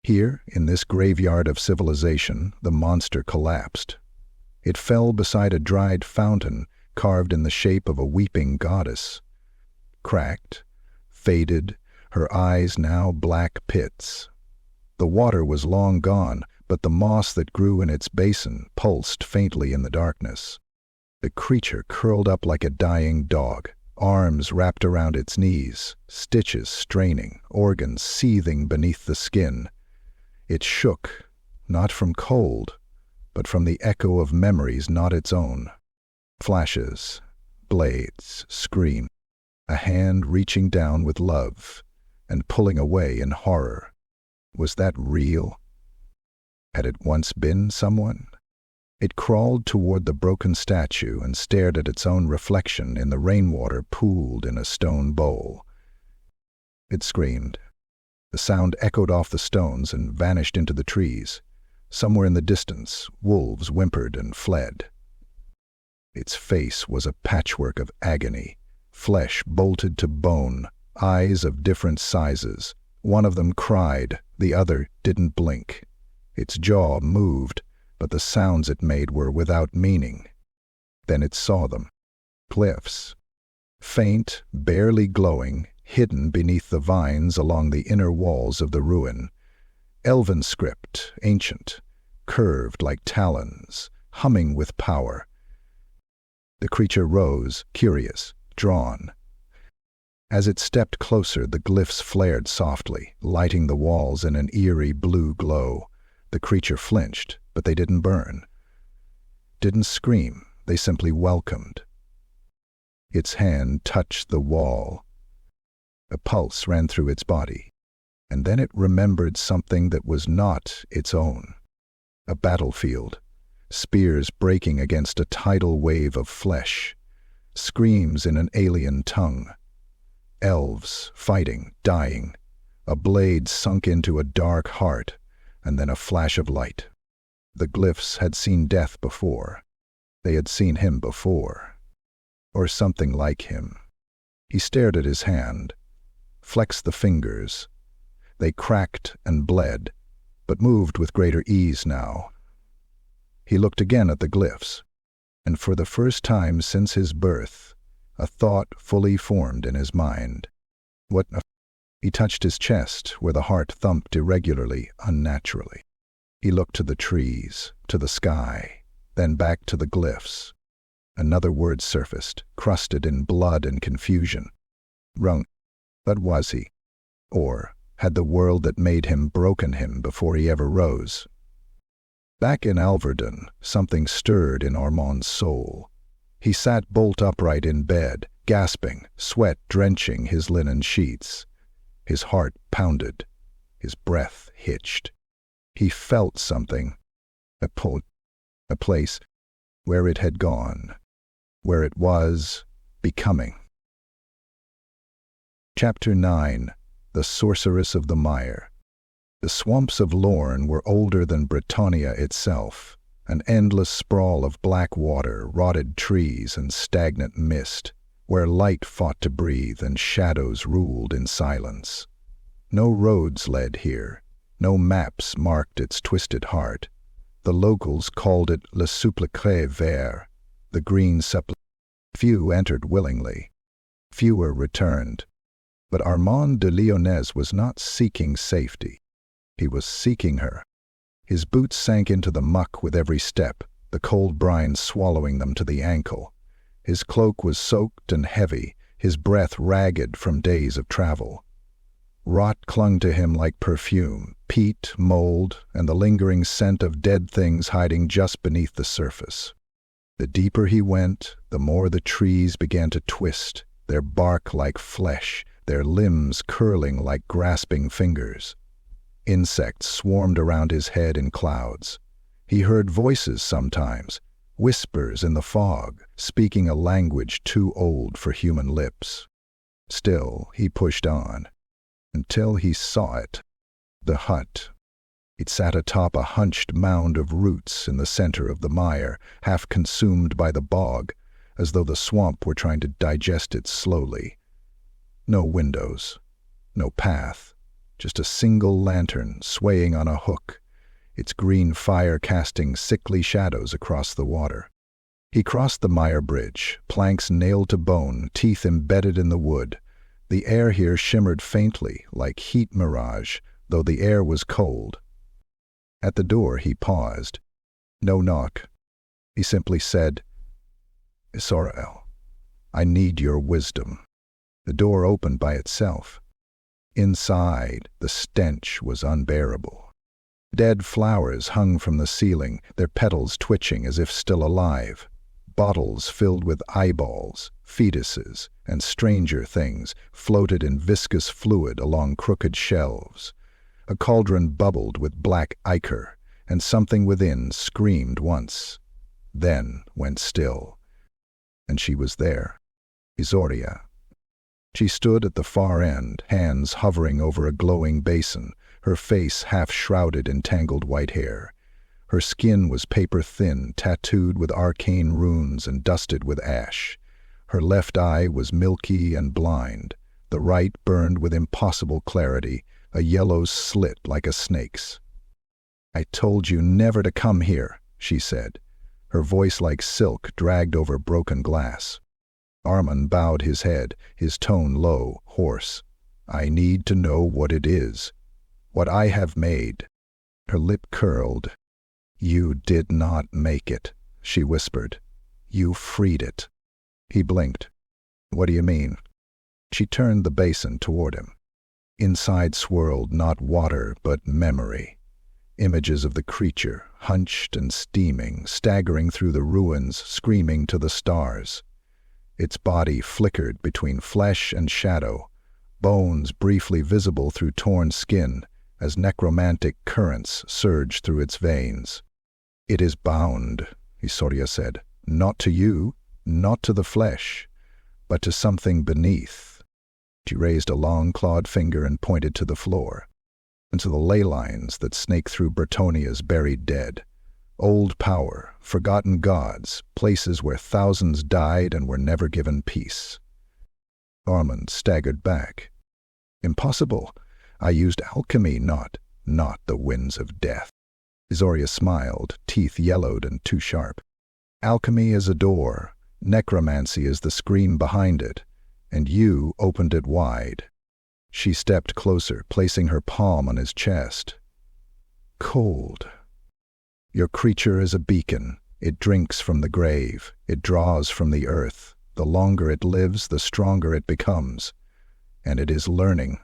Here, in this graveyard of civilization, the monster collapsed. It fell beside a dried fountain carved in the shape of a weeping goddess. Cracked, faded, her eyes now black pits. The water was long gone, but the moss that grew in its basin pulsed faintly in the darkness. The creature curled up like a dying dog, arms wrapped around its knees, stitches straining, organs seething beneath the skin. It shook, not from cold, but from the echo of memories not its own. Flashes, blades, scream, a hand reaching down with love and pulling away in horror. Was that real? Had it once been someone? It crawled toward the broken statue and stared at its own reflection in the rainwater pooled in a stone bowl. It screamed. The sound echoed off the stones and vanished into the trees. Somewhere in the distance, wolves whimpered and fled. Its face was a patchwork of agony, flesh bolted to bone, eyes of different sizes. One of them cried, the other didn't blink. Its jaw moved, but the sounds it made were without meaning. Then it saw them. Glyphs. Faint, barely glowing, hidden beneath the vines along the inner walls of the ruin. Elven script, ancient, curved like talons, humming with power. The creature rose, curious, drawn. As it stepped closer, the glyphs flared softly, lighting the walls in an eerie blue glow. The creature flinched, but they didn't burn. Didn't scream. They simply welcomed. Its hand touched the wall. A pulse ran through its body, and then it remembered something that was not its own. A battlefield, spears breaking against a tidal wave of flesh, screams in an alien tongue, elves fighting, dying, a blade sunk into a dark heart, and then a flash of light. The glyphs had seen death before. They had seen him before. Or something like him. He stared at his hand, flexed the fingers. They cracked and bled, but moved with greater ease now. He looked again at the glyphs, and for the first time since his birth, a thought fully formed in his mind. He touched his chest, where the heart thumped irregularly, unnaturally. He looked to the trees, to the sky, then back to the glyphs. Another word surfaced, crusted in blood and confusion. Rung. But was he? Or had the world that made him broken him before he ever rose? Back in Alveran, something stirred in Armand's soul. He sat bolt upright in bed, gasping, sweat drenching his linen sheets. His heart pounded. His breath hitched. He felt something. A place where it had gone. Where it was becoming. Chapter 9. The Sorceress of the Mire. The swamps of Lorne were older than Bretonnia itself, an endless sprawl of black water, rotted trees, and stagnant mist, where light fought to breathe and shadows ruled in silence. No roads led here, no maps marked its twisted heart. The locals called it le supplique vert, the green sepulchre. Few entered willingly. Fewer returned. But Armand de Lyonesse was not seeking safety. He was seeking her. His boots sank into the muck with every step, the cold brine swallowing them to the ankle. His cloak was soaked and heavy, his breath ragged from days of travel. Rot clung to him like perfume, peat, mold, and the lingering scent of dead things hiding just beneath the surface. The deeper he went, the more the trees began to twist, their bark like flesh, their limbs curling like grasping fingers. Insects swarmed around his head in clouds. He heard voices sometimes, whispers in the fog, speaking a language too old for human lips. Still, he pushed on, until he saw it. The hut. It sat atop a hunched mound of roots in the center of the mire, half consumed by the bog, as though the swamp were trying to digest it slowly. No windows, no path, just a single lantern swaying on a hook, its green fire casting sickly shadows across the water. He crossed the mire bridge, planks nailed to bone, teeth embedded in the wood. The air here shimmered faintly, like heat mirage, though the air was cold. At the door he paused. No knock. He simply said, "Sorel, I need your wisdom." The door opened by itself. Inside, the stench was unbearable. Dead flowers hung from the ceiling, their petals twitching as if still alive. Bottles filled with eyeballs, fetuses, and stranger things floated in viscous fluid along crooked shelves. A cauldron bubbled with black ichor, and something within screamed once, then went still. And she was there, Isoria. She stood at the far end, hands hovering over a glowing basin, her face half shrouded in tangled white hair. Her skin was paper-thin, tattooed with arcane runes and dusted with ash. Her left eye was milky and blind, the right burned with impossible clarity, a yellow slit like a snake's. "I told you never to come here," she said, her voice like silk dragged over broken glass. Armand bowed his head, his tone low, hoarse. "I need to know what it is. What I have made." Her lip curled. "You did not make it," she whispered. "You freed it." He blinked. "What do you mean?" She turned the basin toward him. Inside swirled not water but memory. images of the creature, hunched and steaming, staggering through the ruins, screaming to the stars. Its body flickered between flesh and shadow, bones briefly visible through torn skin as necromantic currents surged through its veins. "It is bound," Isoria said, "not to you, not to the flesh, but to something beneath." She raised a long clawed finger and pointed to the floor, and to the ley lines that snake through Bretonnia's buried dead. Old power, forgotten gods, places where thousands died and were never given peace. Armand staggered back. "Impossible. I used alchemy, not the winds of death." Isoria smiled, teeth yellowed and too sharp. "Alchemy is a door, necromancy is the scream behind it, and you opened it wide." She stepped closer, placing her palm on his chest. "Cold. Your creature is a beacon. It drinks from the grave. It draws from the earth. The longer it lives, the stronger it becomes. And it is learning."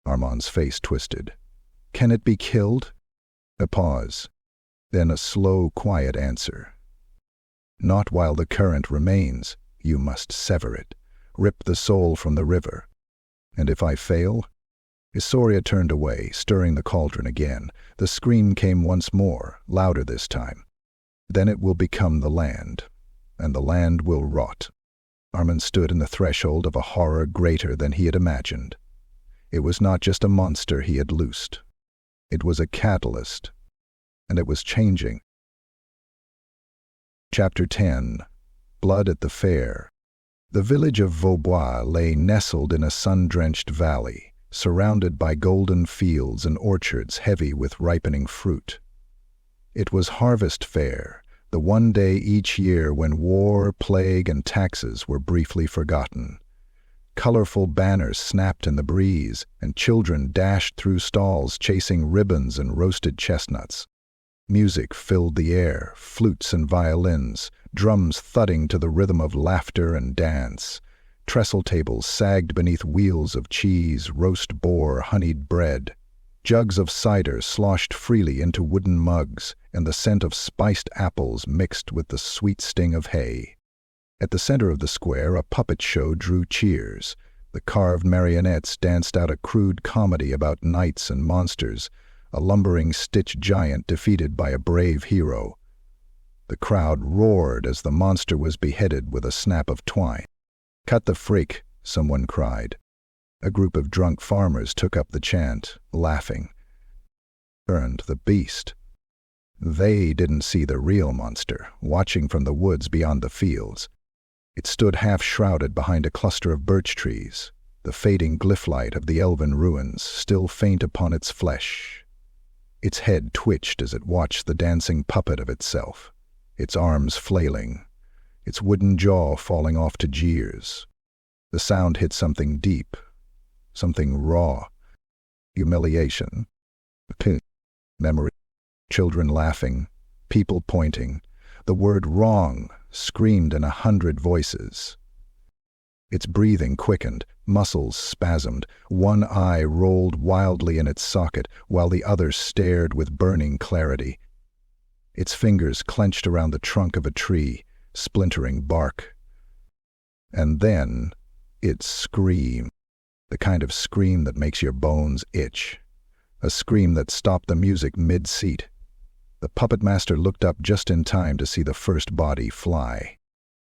Armand's face twisted. "Can it be killed?" A pause. Then a slow, quiet answer. "Not while the current remains. You must sever it. Rip the soul from the river. And if I fail?" Isoria turned away, stirring the cauldron again. The scream came once more, louder this time. "Then it will become the land, and the land will rot." Armand stood in the threshold of a horror greater than he had imagined. It was not just a monster he had loosed. It was a catalyst, and it was changing. Chapter 10. Blood at the Fair. The village of Vaubois lay nestled in a sun-drenched valley, surrounded by golden fields and orchards heavy with ripening fruit. It was Harvest Fair, the one day each year when war, plague, and taxes were briefly forgotten. Colorful banners snapped in the breeze, and children dashed through stalls chasing ribbons and roasted chestnuts. Music filled the air, flutes and violins, drums thudding to the rhythm of laughter and dance. Trestle tables sagged beneath wheels of cheese, roast boar, honeyed bread. Jugs of cider sloshed freely into wooden mugs, and the scent of spiced apples mixed with the sweet sting of hay. At the center of the square, a puppet show drew cheers. The carved marionettes danced out a crude comedy about knights and monsters, a lumbering stitch giant defeated by a brave hero. The crowd roared as the monster was beheaded with a snap of twine. "Cut the freak," someone cried. A group of drunk farmers took up the chant, laughing. Turned the beast. They didn't see the real monster, watching from the woods beyond the fields. It stood half-shrouded behind a cluster of birch trees, the fading glyph-light of the elven ruins still faint upon its flesh. Its head twitched as it watched the dancing puppet of itself, its arms flailing, its wooden jaw falling off to jeers. The sound hit something deep, something raw. Humiliation. Memory. Children laughing, people pointing. The word wrong screamed in 100 voices. Its breathing quickened, muscles spasmed, one eye rolled wildly in its socket while the other stared with burning clarity. Its fingers clenched around the trunk of a tree, splintering bark. And then it screamed, the kind of scream that makes your bones itch. A scream that stopped the music mid-seat. The puppet master looked up just in time to see the first body fly.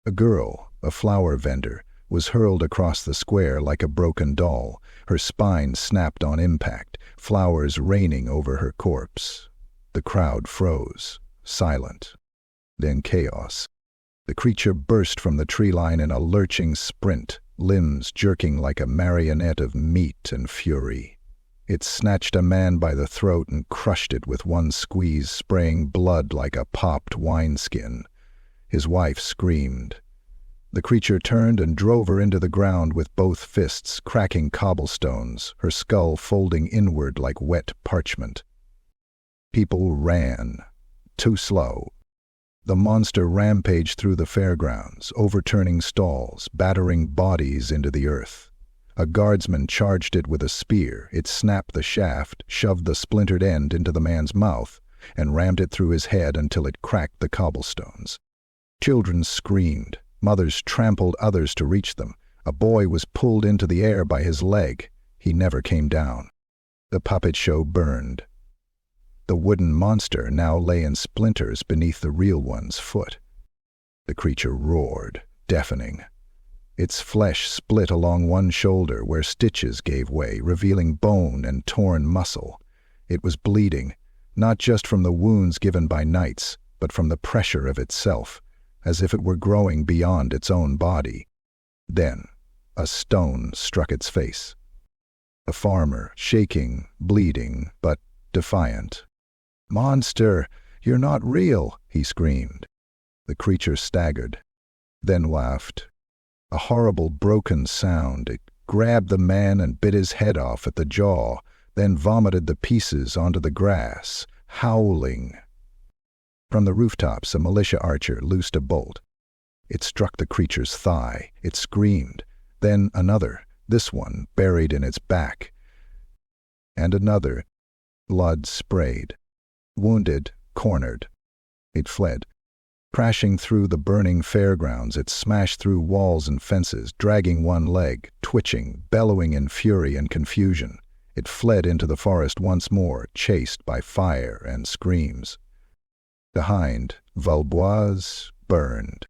A girl, a flower vendor, was hurled across the square like a broken doll, her spine snapped on impact, flowers raining over her corpse. The crowd froze, silent. Then chaos. The creature burst from the tree line in a lurching sprint, limbs jerking like a marionette of meat and fury. It snatched a man by the throat and crushed it with one squeeze, spraying blood like a popped wineskin. His wife screamed. The creature turned and drove her into the ground with both fists, cracking cobblestones, her skull folding inward like wet parchment. People ran. Too slow. The monster rampaged through the fairgrounds, overturning stalls, battering bodies into the earth. A guardsman charged it with a spear. It snapped the shaft, shoved the splintered end into the man's mouth, and rammed it through his head until it cracked the cobblestones. Children screamed. Mothers trampled others to reach them. A boy was pulled into the air by his leg. He never came down. The puppet show burned. The wooden monster now lay in splinters beneath the real one's foot. The creature roared, deafening. Its flesh split along one shoulder where stitches gave way, revealing bone and torn muscle. It was bleeding, not just from the wounds given by knights, but from the pressure of itself, as if it were growing beyond its own body. Then, a stone struck its face. The farmer, shaking, bleeding, but defiant. "Monster, you're not real," he screamed. The creature staggered, then laughed. A horrible broken sound. It grabbed the man and bit his head off at the jaw, then vomited the pieces onto the grass, howling. From the rooftops, a militia archer loosed a bolt. It struck the creature's thigh. It screamed. Then another, this one buried in its back. And another. Blood sprayed. Wounded, cornered. It fled. Crashing through the burning fairgrounds, it smashed through walls and fences, dragging one leg, twitching, bellowing in fury and confusion. It fled into the forest once more, chased by fire and screams. Behind, Valboise burned.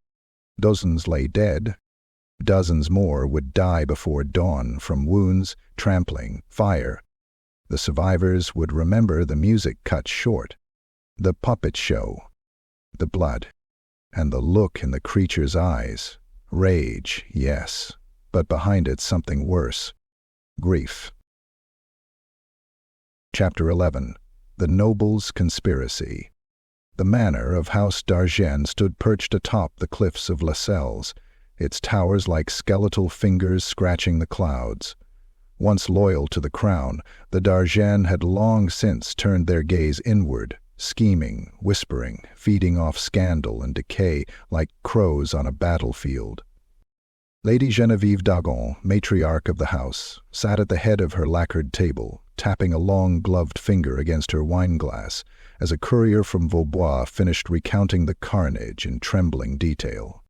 Dozens lay dead. Dozens more would die before dawn from wounds, trampling, fire. The survivors would remember the music cut short, the puppet show, the blood, and the look in the creature's eyes. Rage, yes, but behind it something worse. Grief. Chapter 11. The Noble's Conspiracy. The manor of House d'Argent stood perched atop the cliffs of Lascelles, its towers like skeletal fingers scratching the clouds. Once loyal to the crown, the d'Argent had long since turned their gaze inward, scheming, whispering, feeding off scandal and decay like crows on a battlefield. Lady Genevieve d'Agon, matriarch of the house, sat at the head of her lacquered table, tapping a long gloved finger against her wineglass as a courier from Vaubois finished recounting the carnage in trembling detail.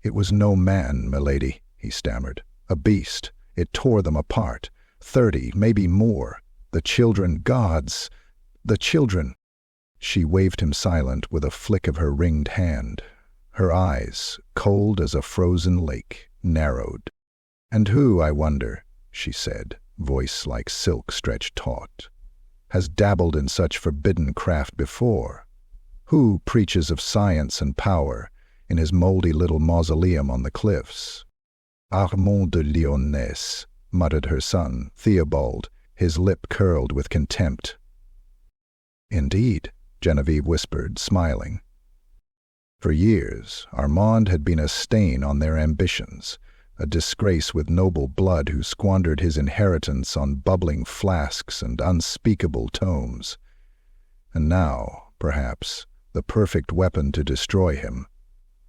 "It was no man, milady," he stammered. "A beast. It tore them apart. 30, maybe more. The children, gods! The children!" She waved him silent with a flick of her ringed hand. Her eyes, cold as a frozen lake, narrowed. "And who, I wonder," she said, voice like silk stretched taut, "has dabbled in such forbidden craft before? Who preaches of science and power in his mouldy little mausoleum on the cliffs?" "Armand de Lyonesse," muttered her son, Theobald, his lip curled with contempt. "Indeed," Genevieve whispered, smiling. For years, Armand had been a stain on their ambitions, a disgrace with noble blood who squandered his inheritance on bubbling flasks and unspeakable tomes. And now, perhaps, the perfect weapon to destroy him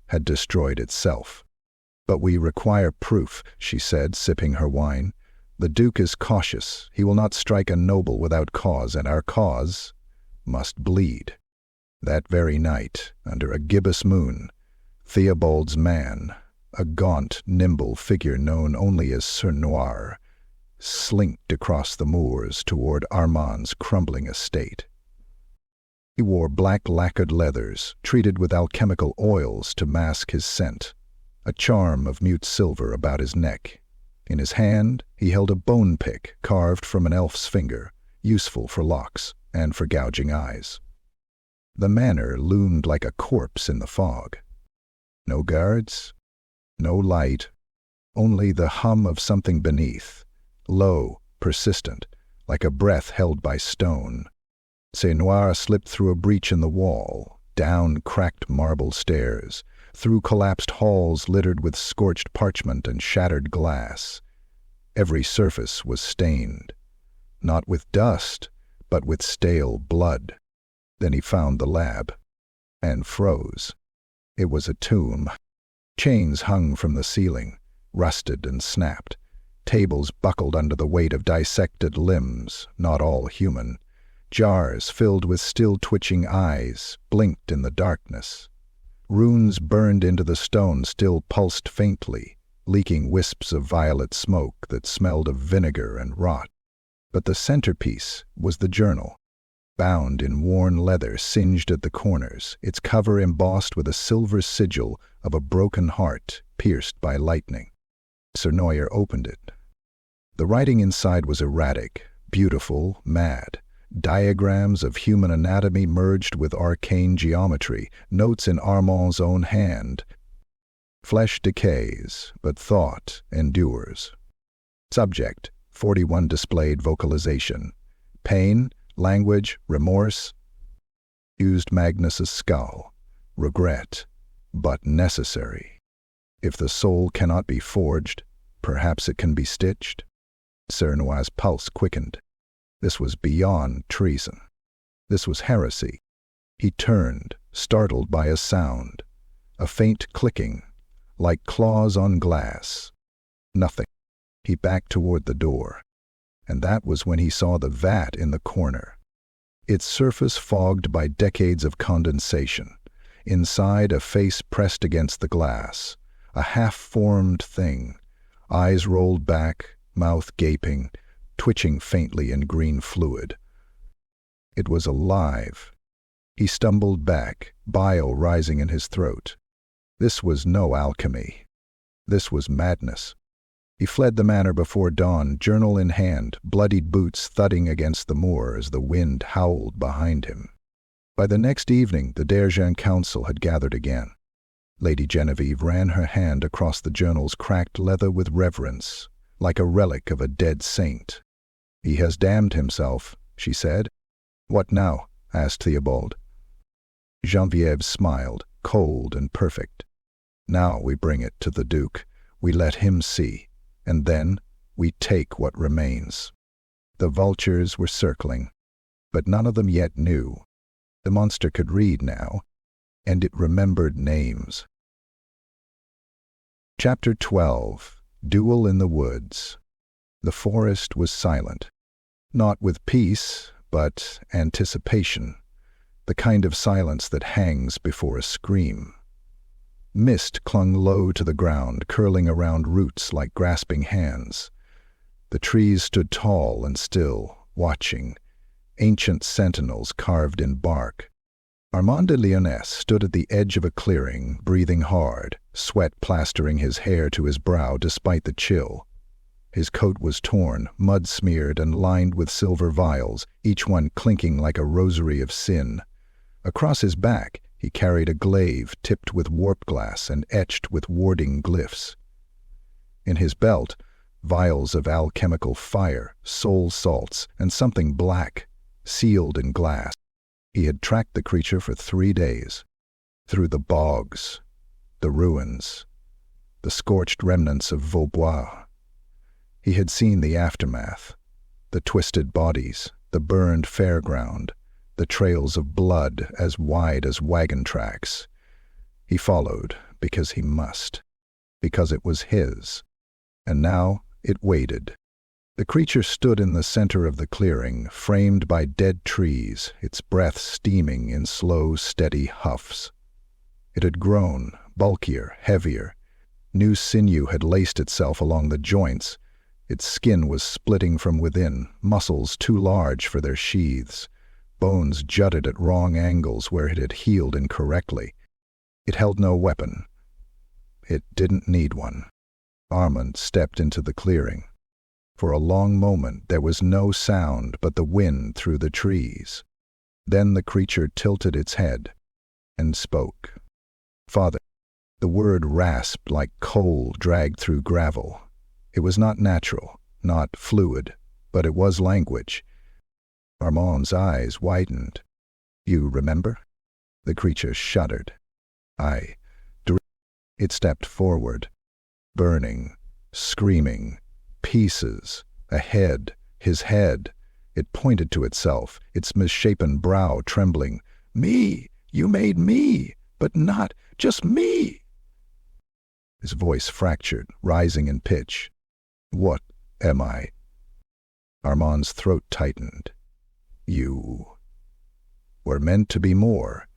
had destroyed itself. "But we require proof," she said, sipping her wine. "The Duke is cautious. He will not strike a noble without cause, and our cause must bleed." That very night, under a gibbous moon, Theobald's man, a gaunt, nimble figure known only as Sir Noir, slinked across the moors toward Armand's crumbling estate. He wore black lacquered leathers, treated with alchemical oils to mask his scent, a charm of mute silver about his neck. In his hand, he held a bone pick carved from an elf's finger, useful for locks and for gouging eyes. The manor loomed like a corpse in the fog. No guards, no light, only the hum of something beneath, low, persistent, like a breath held by stone. Sir Noir slipped through a breach in the wall, down cracked marble stairs, through collapsed halls littered with scorched parchment and shattered glass. Every surface was stained, not with dust, but with stale blood. Then he found the lab, and froze. It was a tomb. Chains hung from the ceiling, rusted and snapped. Tables buckled under the weight of dissected limbs, not all human. Jars filled with still-twitching eyes blinked in the darkness. Runes burned into the stone still pulsed faintly, leaking wisps of violet smoke that smelled of vinegar and rot. But the centerpiece was the journal, bound in worn leather singed at the corners, its cover embossed with a silver sigil of a broken heart pierced by lightning. Sir Neuer opened it. The writing inside was erratic, beautiful, mad. Diagrams of human anatomy merged with arcane geometry, notes in Armand's own hand. Flesh decays, but thought endures. Subject, 41 displayed vocalization. Pain, language, remorse. Used Magnus's skull. Regret, but necessary. If the soul cannot be forged, perhaps it can be stitched. Sir Neuer's pulse quickened. This was beyond treason. This was heresy. He turned, startled by a sound. A faint clicking, like claws on glass. Nothing. He backed toward the door. And that was when he saw the vat in the corner. Its surface fogged by decades of condensation. Inside, a face pressed against the glass. A half-formed thing. Eyes rolled back, mouth gaping, twitching faintly in green fluid. It was alive. He stumbled back, bile rising in his throat. This was no alchemy. This was madness. He fled the manor before dawn, journal in hand, bloodied boots thudding against the moor as the wind howled behind him. By the next evening, the Dergent Council had gathered again. Lady Genevieve ran her hand across the journal's cracked leather with reverence, like a relic of a dead saint. "He has damned himself," she said. "What now?" asked Theobald. Geneviève smiled, cold and perfect. "Now we bring it to the Duke. We let him see, and then we take what remains." The vultures were circling, but none of them yet knew. The monster could read now, and it remembered names. Chapter 12. Duel in the Woods. The forest was silent. Not with peace, but anticipation. The kind of silence that hangs before a scream. Mist clung low to the ground, curling around roots like grasping hands. The trees stood tall and still, watching, ancient sentinels carved in bark. Armand de Lyonesse stood at the edge of a clearing, breathing hard, sweat plastering his hair to his brow despite the chill. His coat was torn, mud-smeared and lined with silver vials, each one clinking like a rosary of sin. Across his back, he carried a glaive tipped with warp glass and etched with warding glyphs. In his belt, vials of alchemical fire, soul salts, and something black, sealed in glass. He had tracked the creature for 3 days. Through the bogs, the ruins, the scorched remnants of Vaubois. He had seen the aftermath, the twisted bodies, the burned fairground, the trails of blood as wide as wagon tracks. He followed because he must, because it was his. And now it waited. The creature stood in the center of the clearing, framed by dead trees, its breath steaming in slow, steady huffs. It had grown, bulkier, heavier. New sinew had laced itself along the joints. Its skin was splitting from within, muscles too large for their sheaths. Bones jutted at wrong angles where it had healed incorrectly. It held no weapon. It didn't need one. Armand stepped into the clearing. For a long moment there was no sound but the wind through the trees. Then the creature tilted its head and spoke. "Father." The word rasped like coal dragged through gravel. It was not natural, not fluid, but it was language. Armand's eyes widened. "You remember?" The creature shuddered. "I." It stepped forward, burning, screaming, pieces, a head, his head. It pointed to itself, its misshapen brow trembling. "Me! You made me! But not just me!" His voice fractured, rising in pitch. "What am I?" Armand's throat tightened. "You were meant to be more,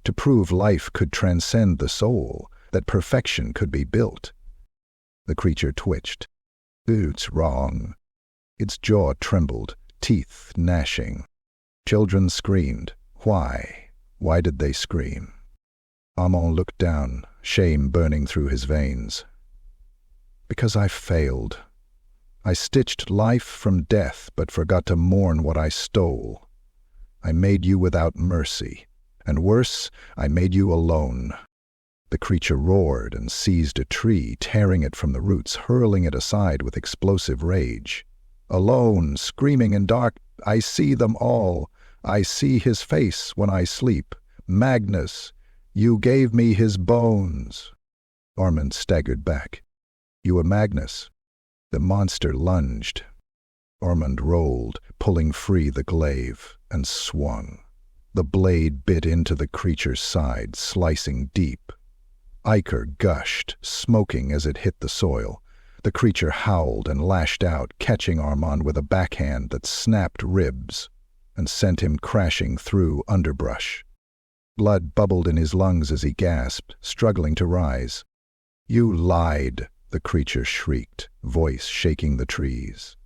to prove life could transcend the soul, that perfection could be built." The creature twitched. "It's wrong." Its jaw trembled, teeth gnashing. Children screamed. Why? Why did they scream? Armand looked down, shame burning through his veins. "Because I failed. I stitched life from death, but forgot to mourn what I stole. I made you without mercy, and worse, I made you alone." The creature roared and seized a tree, tearing it from the roots, hurling it aside with explosive rage. "Alone, screaming in dark, I see them all. I see his face when I sleep. Magnus, you gave me his bones." Armand staggered back. "You were Magnus." The monster lunged. Armand rolled, pulling free the glaive, and swung. The blade bit into the creature's side, slicing deep. Ichor gushed, smoking as it hit the soil. The creature howled and lashed out, catching Armand with a backhand that snapped ribs and sent him crashing through underbrush. Blood bubbled in his lungs as he gasped, struggling to rise. "You lied," the creature shrieked, voice shaking the trees.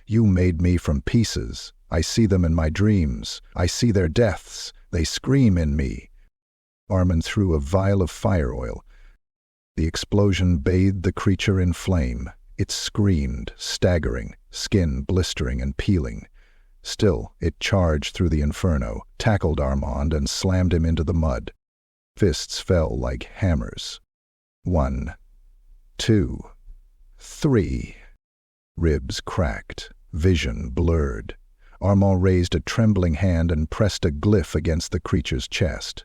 "You made me from pieces. I see them in my dreams. I see their deaths. They scream in me." Armand threw a vial of fire oil. The explosion bathed the creature in flame. It screamed, staggering, skin blistering and peeling. Still, it charged through the inferno, tackled Armand and slammed him into the mud. Fists fell like hammers. 1, 2, 3. Ribs cracked, vision blurred. Armand raised a trembling hand and pressed a glyph against the creature's chest.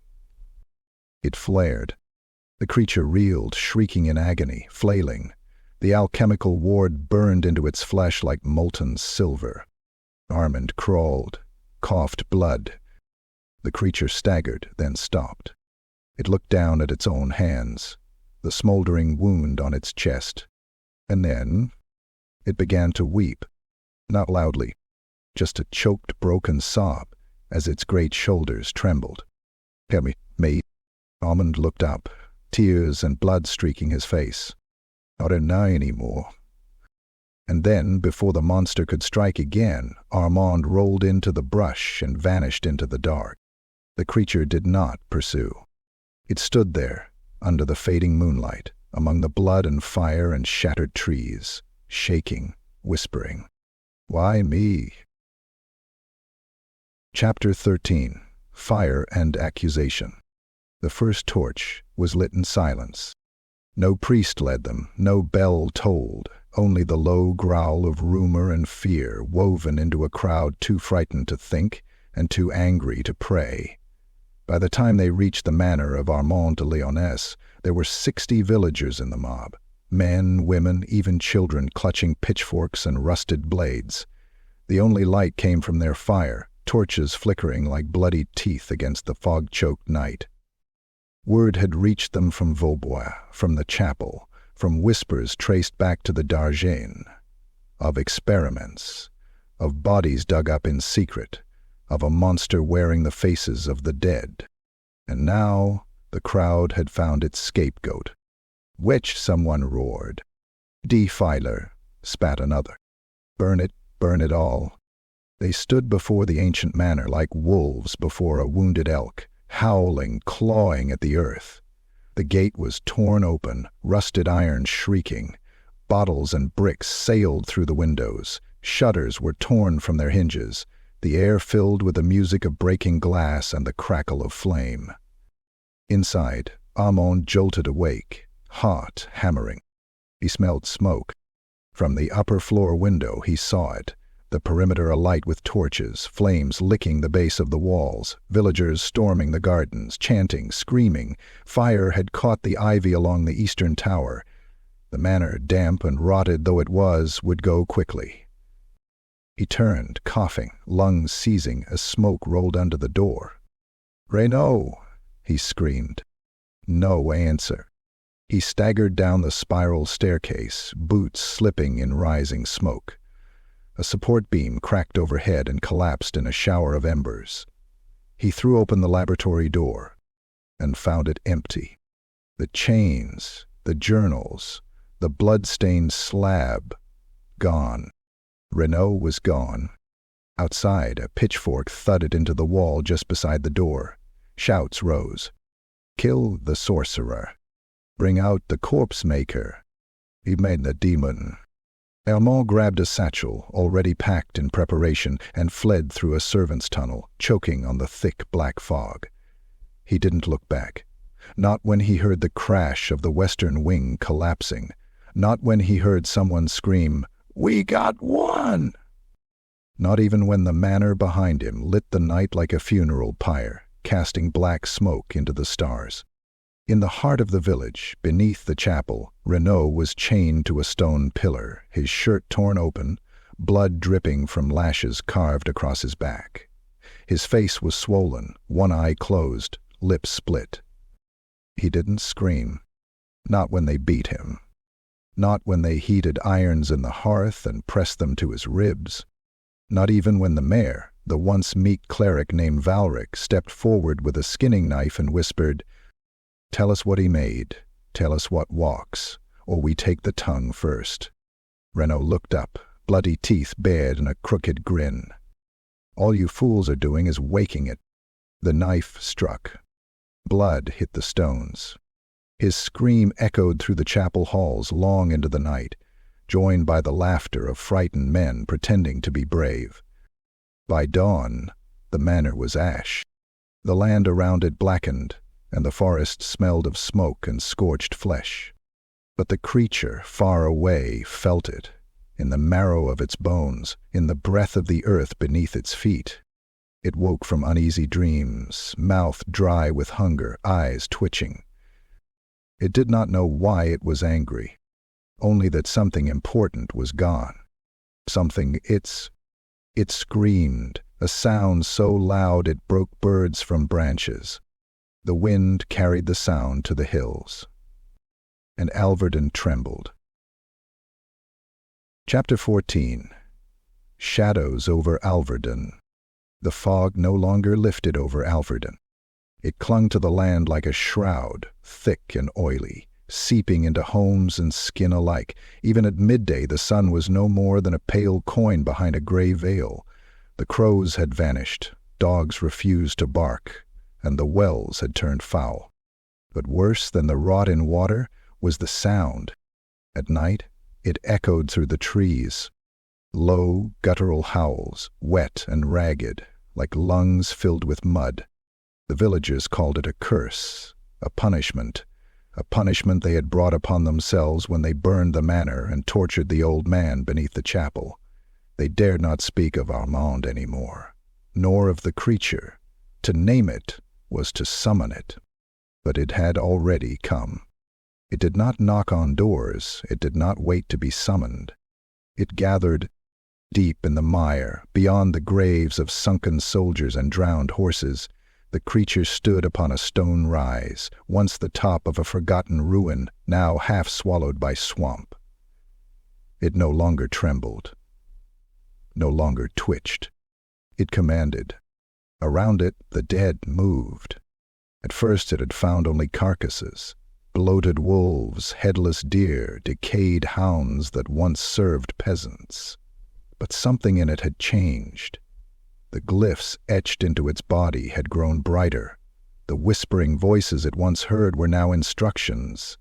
It flared. The creature reeled, shrieking in agony, flailing. The alchemical ward burned into its flesh like molten silver. Armand crawled, coughed blood. The creature staggered, then stopped. It looked down at its own hands, the smoldering wound on its chest. And then it began to weep, not loudly, just a choked, broken sob as its great shoulders trembled. "Tell me." Armand looked up, tears and blood streaking his face. "I don't know anymore." And then, before the monster could strike again, Armand rolled into the brush and vanished into the dark. The creature did not pursue. It stood there, under the fading moonlight, among the blood and fire and shattered trees, shaking, whispering, "Why me?" Chapter 13. Fire and Accusation. The first torch was lit in silence. No priest led them, no bell tolled, only the low growl of rumor and fear woven into a crowd too frightened to think and too angry to pray. By the time they reached the manor of Armand de Lyonesse, there were 60 villagers in the mob, men, women, even children clutching pitchforks and rusted blades. The only light came from their fire, torches flickering like bloody teeth against the fog-choked night. Word had reached them from Vaubois, from the chapel, from whispers traced back to the Dargène, of experiments, of bodies dug up in secret, of a monster wearing the faces of the dead. And now the crowd had found its scapegoat. "Witch," someone roared. "Defiler," spat another. Burn it all." They stood before the ancient manor like wolves before a wounded elk, howling, clawing at the earth. The gate was torn open, rusted iron shrieking. Bottles and bricks sailed through the windows. Shutters were torn from their hinges. The air filled with the music of breaking glass and the crackle of flame. Inside, Armand jolted awake, heart hammering. He smelled smoke. From the upper floor window he saw it, the perimeter alight with torches, flames licking the base of the walls, villagers storming the gardens, chanting, screaming. Fire had caught the ivy along the eastern tower. The manor, damp and rotted though it was, would go quickly. He turned, coughing, lungs seizing, as smoke rolled under the door. "Renaud!" he screamed. No answer. He staggered down the spiral staircase, boots slipping in rising smoke. A support beam cracked overhead and collapsed in a shower of embers. He threw open the laboratory door and found it empty. The chains, the journals, the blood-stained slab, gone. Renault was gone. Outside, a pitchfork thudded into the wall just beside the door. Shouts rose. "Kill the sorcerer. Bring out the corpse maker. He made the demon." Armand grabbed a satchel, already packed in preparation, and fled through a servant's tunnel, choking on the thick black fog. He didn't look back. Not when he heard the crash of the western wing collapsing. Not when he heard someone scream, "We got one!" Not even when the manor behind him lit the night like a funeral pyre, casting black smoke into the stars. In the heart of the village, beneath the chapel, Renault was chained to a stone pillar, his shirt torn open, blood dripping from lashes carved across his back. His face was swollen, one eye closed, lips split. He didn't scream. Not when they beat him. Not when they heated irons in the hearth and pressed them to his ribs. Not even when the meer, the once meek cleric named Valric, stepped forward with a skinning knife and whispered, "Tell us what he made. Tell us what walks, or we take the tongue first." Renault looked up, bloody teeth bared in a crooked grin. "All you fools are doing is waking it." The knife struck. Blood hit the stones. His scream echoed through the chapel halls long into the night, joined by the laughter of frightened men pretending to be brave. By dawn, the manor was ash. The land around it blackened, and the forest smelled of smoke and scorched flesh. But the creature, far away, felt it, in the marrow of its bones, in the breath of the earth beneath its feet. It woke from uneasy dreams, mouth dry with hunger, eyes twitching. It did not know why it was angry, only that something important was gone. Something it screamed, a sound so loud it broke birds from branches. The wind carried the sound to the hills. And Alveran trembled. Chapter 14. Shadows over Alveran. The fog no longer lifted over Alveran. It clung to the land like a shroud, thick and oily, seeping into homes and skin alike. Even at midday the sun was no more than a pale coin behind a gray veil. The crows had vanished, dogs refused to bark, and the wells had turned foul. But worse than the rot in water was the sound. At night it echoed through the trees. Low, guttural howls, wet and ragged, like lungs filled with mud. The villagers called it a curse, a punishment they had brought upon themselves when they burned the manor and tortured the old man beneath the chapel. They dared not speak of Armand any more, nor of the creature. To name it was to summon it. But it had already come. It did not knock on doors, it did not wait to be summoned. It gathered deep in the mire, beyond the graves of sunken soldiers and drowned horses. The creature stood upon a stone rise, once the top of a forgotten ruin, now half swallowed by swamp. It no longer trembled, no longer twitched. It commanded. Around it, the dead moved. At first it had found only carcasses, bloated wolves, headless deer, decayed hounds that once served peasants. But something in it had changed. The glyphs etched into its body had grown brighter. The whispering voices it once heard were now instructions.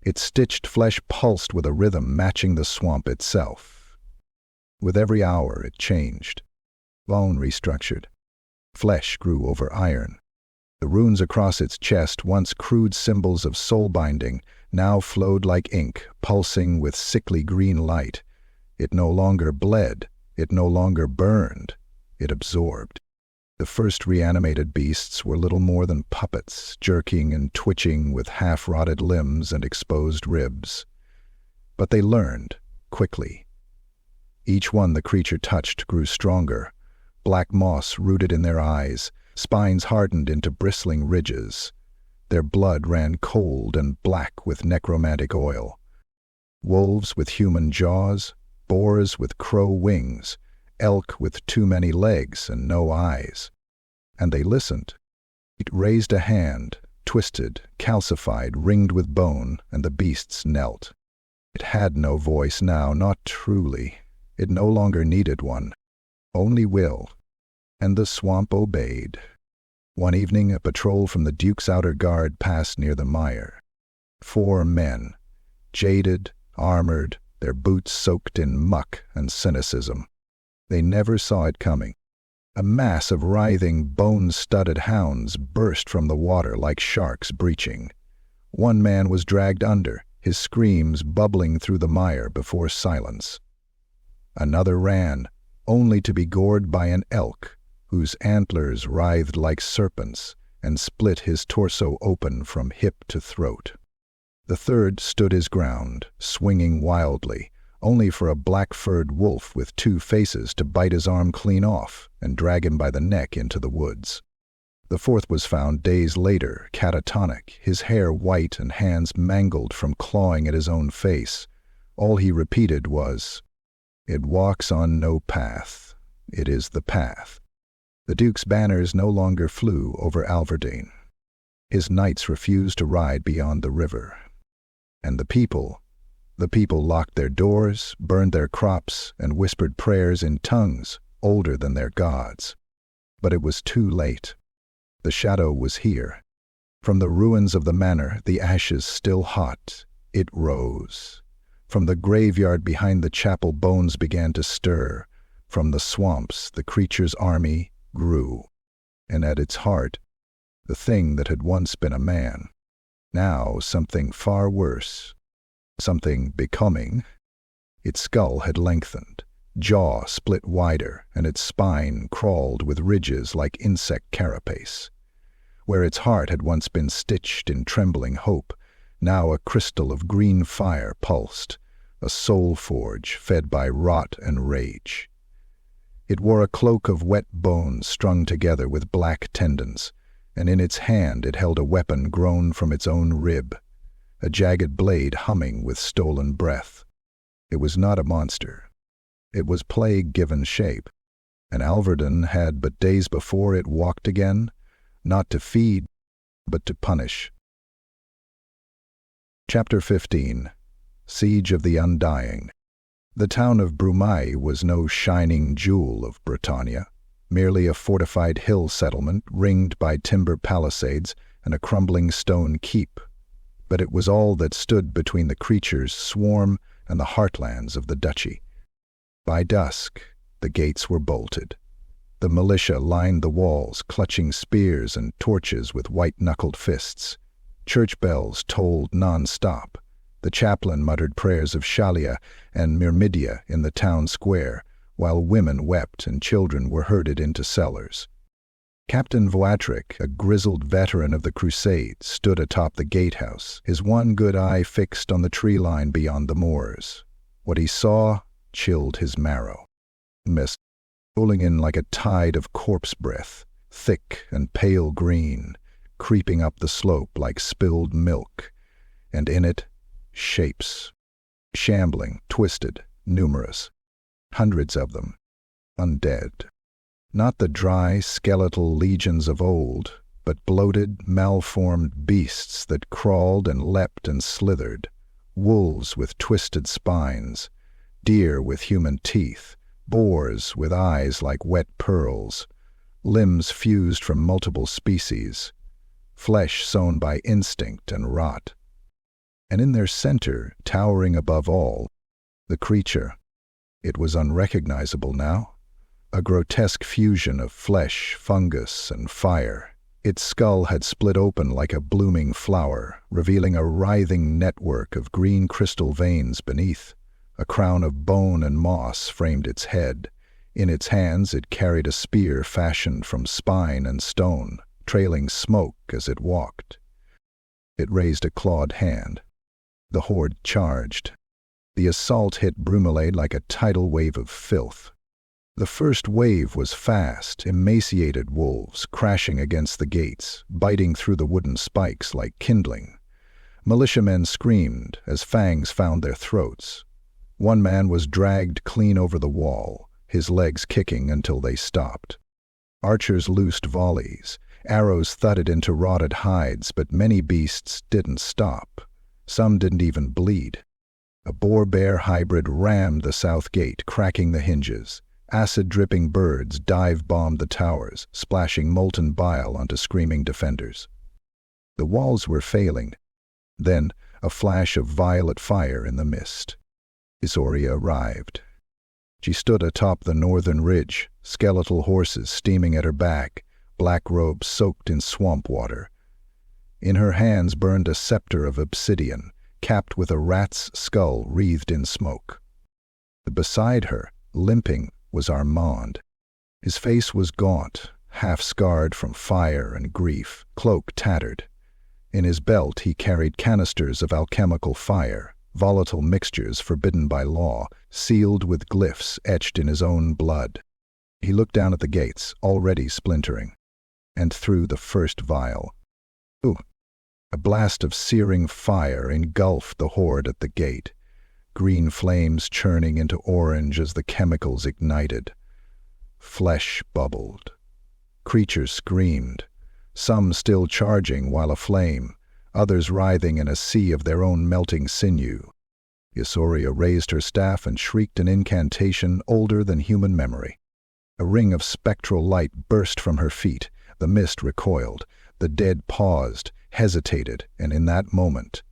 Its stitched flesh pulsed with a rhythm matching the swamp itself. With every hour it changed. Bone restructured. Flesh grew over iron. The runes across its chest, once crude symbols of soul-binding, now flowed like ink, pulsing with sickly green light. It no longer bled. It no longer burned. It absorbed. The first reanimated beasts were little more than puppets, jerking and twitching with half-rotted limbs and exposed ribs. But they learned, quickly. Each one the creature touched grew stronger. Black moss rooted in their eyes, spines hardened into bristling ridges. Their blood ran cold and black with necromantic oil. Wolves with human jaws, boars with crow wings, elk with too many legs and no eyes. And they listened. It raised a hand, twisted, calcified, ringed with bone, and the beasts knelt. It had no voice now, not truly. It no longer needed one. Only will. And the swamp obeyed. One evening a patrol from the Duke's outer guard passed near the mire. 4 men, jaded, armored, their boots soaked in muck and cynicism. They never saw it coming. A mass of writhing, bone-studded hounds burst from the water like sharks breaching. One man was dragged under, his screams bubbling through the mire before silence. Another ran, only to be gored by an elk, whose antlers writhed like serpents and split his torso open from hip to throat. The third stood his ground, swinging wildly, only for a black-furred wolf with 2 faces to bite his arm clean off and drag him by the neck into the woods. The fourth was found days later, catatonic, his hair white and hands mangled from clawing at his own face. All he repeated was, "It walks on no path. It is the path." The Duke's banners no longer flew over Alveran. His knights refused to ride beyond the river. And the people locked their doors, burned their crops, and whispered prayers in tongues older than their gods. But it was too late. The shadow was here. From the ruins of the manor, the ashes still hot, it rose. From the graveyard behind the chapel, bones began to stir. From the swamps, the creature's army grew. And at its heart, the thing that had once been a man. Now something far worse. Something becoming. Its skull had lengthened, jaw split wider, and its spine crawled with ridges like insect carapace. Where its heart had once been stitched in trembling hope, now a crystal of green fire pulsed, a soul forge fed by rot and rage. It wore a cloak of wet bones strung together with black tendons, and in its hand it held a weapon grown from its own rib, a jagged blade humming with stolen breath. It was not a monster. It was plague given shape, and Alveran had but days before it walked again, not to feed, but to punish. Chapter 15. Siege of the Undying. The town of Brumaire was no shining jewel of Bretonnia, merely a fortified hill settlement ringed by timber palisades and a crumbling stone keep. But it was all that stood between the creature's swarm and the heartlands of the duchy. By dusk, the gates were bolted. The militia lined the walls, clutching spears and torches with white-knuckled fists. Church bells tolled non-stop. The chaplain muttered prayers of Shalia and Myrmidia in the town square, while women wept and children were herded into cellars. Captain Voatric, a grizzled veteran of the crusade, stood atop the gatehouse, his one good eye fixed on the tree line beyond the moors. What he saw chilled his marrow. Mist rolling in like a tide of corpse breath, thick and pale green, creeping up the slope like spilled milk, and in it, shapes, shambling, twisted, numerous, hundreds of them, undead. Not the dry, skeletal legions of old, but bloated, malformed beasts that crawled and leapt and slithered, wolves with twisted spines, deer with human teeth, boars with eyes like wet pearls, limbs fused from multiple species, flesh sown by instinct and rot. And in their center, towering above all, the creature. It was unrecognizable now, a grotesque fusion of flesh, fungus, and fire. Its skull had split open like a blooming flower, revealing a writhing network of green crystal veins beneath. A crown of bone and moss framed its head. In its hands it carried a spear fashioned from spine and stone, trailing smoke as it walked. It raised a clawed hand. The horde charged. The assault hit Brumaire like a tidal wave of filth. The first wave was fast, emaciated wolves crashing against the gates, biting through the wooden spikes like kindling. Militiamen screamed as fangs found their throats. One man was dragged clean over the wall, his legs kicking until they stopped. Archers loosed volleys. Arrows thudded into rotted hides, but many beasts didn't stop. Some didn't even bleed. A boar-bear hybrid rammed the south gate, cracking the hinges. Acid-dripping birds dive-bombed the towers, splashing molten bile onto screaming defenders. The walls were failing. Then, a flash of violet fire in the mist. Isoria arrived. She stood atop the northern ridge, skeletal horses steaming at her back, black robes soaked in swamp water. In her hands burned a scepter of obsidian, capped with a rat's skull wreathed in smoke. Beside her, limping, was Armand. His face was gaunt, half-scarred from fire and grief, cloak tattered. In his belt he carried canisters of alchemical fire, volatile mixtures forbidden by law, sealed with glyphs etched in his own blood. He looked down at the gates, already splintering, and threw the first vial. Ooh! A blast of searing fire engulfed the horde at the gate, green flames churning into orange as the chemicals ignited. Flesh bubbled. Creatures screamed, some still charging while aflame, others writhing in a sea of their own melting sinew. Isoria raised her staff and shrieked an incantation older than human memory. A ring of spectral light burst from her feet. The mist recoiled. The dead paused, hesitated, and in that moment,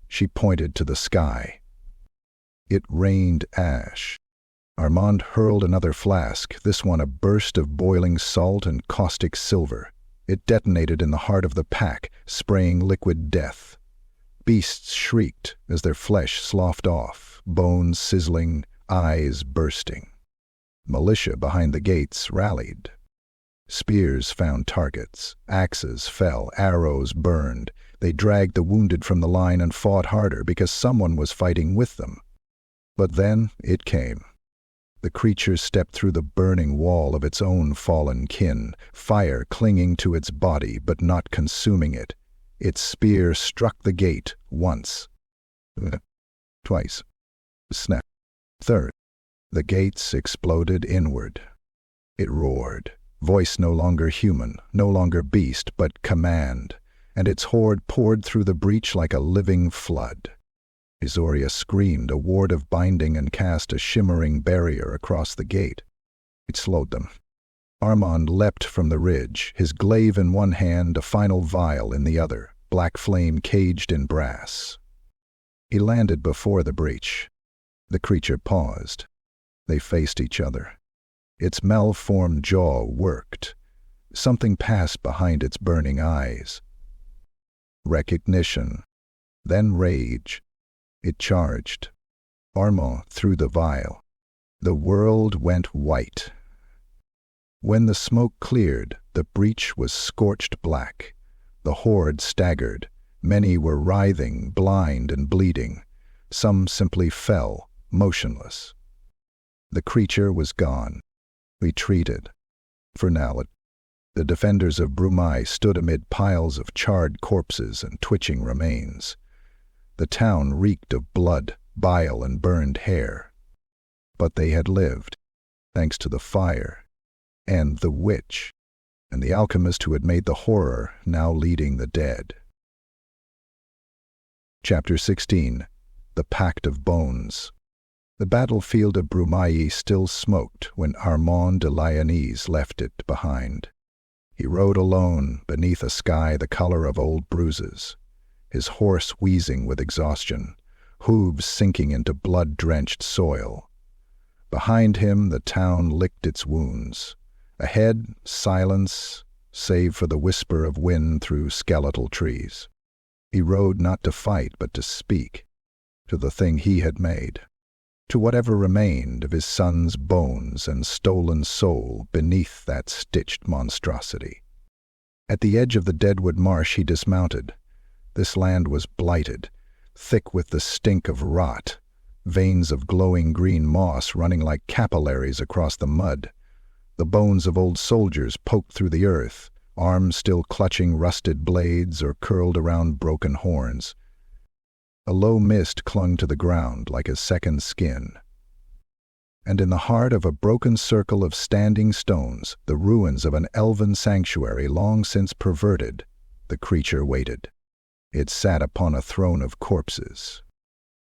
she pointed to the sky. It rained ash. Armand hurled another flask, this one a burst of boiling salt and caustic silver. It detonated in the heart of the pack, spraying liquid death. Beasts shrieked as their flesh sloughed off, bones sizzling, eyes bursting. Militia behind the gates rallied. Spears found targets, axes fell, arrows burned. They dragged the wounded from the line and fought harder because someone was fighting with them. But then it came. The creature stepped through the burning wall of its own fallen kin, fire clinging to its body but not consuming it. Its spear struck the gate once. Twice. Snap. Third. The gates exploded inward. It roared, voice no longer human, no longer beast, but command, and its horde poured through the breach like a living flood. Isoria screamed a ward of binding and cast a shimmering barrier across the gate. It slowed them. Armand leapt from the ridge, his glaive in one hand, a final vial in the other, black flame caged in brass. He landed before the breach. The creature paused. They faced each other. Its malformed jaw worked. Something passed behind its burning eyes. Recognition, then rage. It charged. Armand threw the vial. The world went white. When the smoke cleared, the breach was scorched black. The horde staggered. Many were writhing, blind and bleeding. Some simply fell, motionless. The creature was gone. Retreated. For now, the defenders of Brumai stood amid piles of charred corpses and twitching remains. The town reeked of blood, bile, and burned hair. But they had lived, thanks to the fire, and the witch, and the alchemist who had made the horror now leading the dead. Chapter 16. The Pact of Bones. The battlefield of Brumai still smoked when Armand de Lyonesse left it behind. He rode alone beneath a sky the color of old bruises, his horse wheezing with exhaustion, hooves sinking into blood-drenched soil. Behind him the town licked its wounds. Ahead, silence, save for the whisper of wind through skeletal trees. He rode not to fight but to speak, to the thing he had made, to whatever remained of his son's bones and stolen soul beneath that stitched monstrosity. At the edge of the deadwood marsh he dismounted. This land was blighted, thick with the stink of rot. veins of glowing green moss running like capillaries across the mud. The bones of old soldiers poked through the earth, arms still clutching rusted blades or curled around broken horns. A low mist clung to the ground like a second skin. And in the heart of a broken circle of standing stones, the ruins of an elven sanctuary long since perverted, the creature waited. It sat upon a throne of corpses.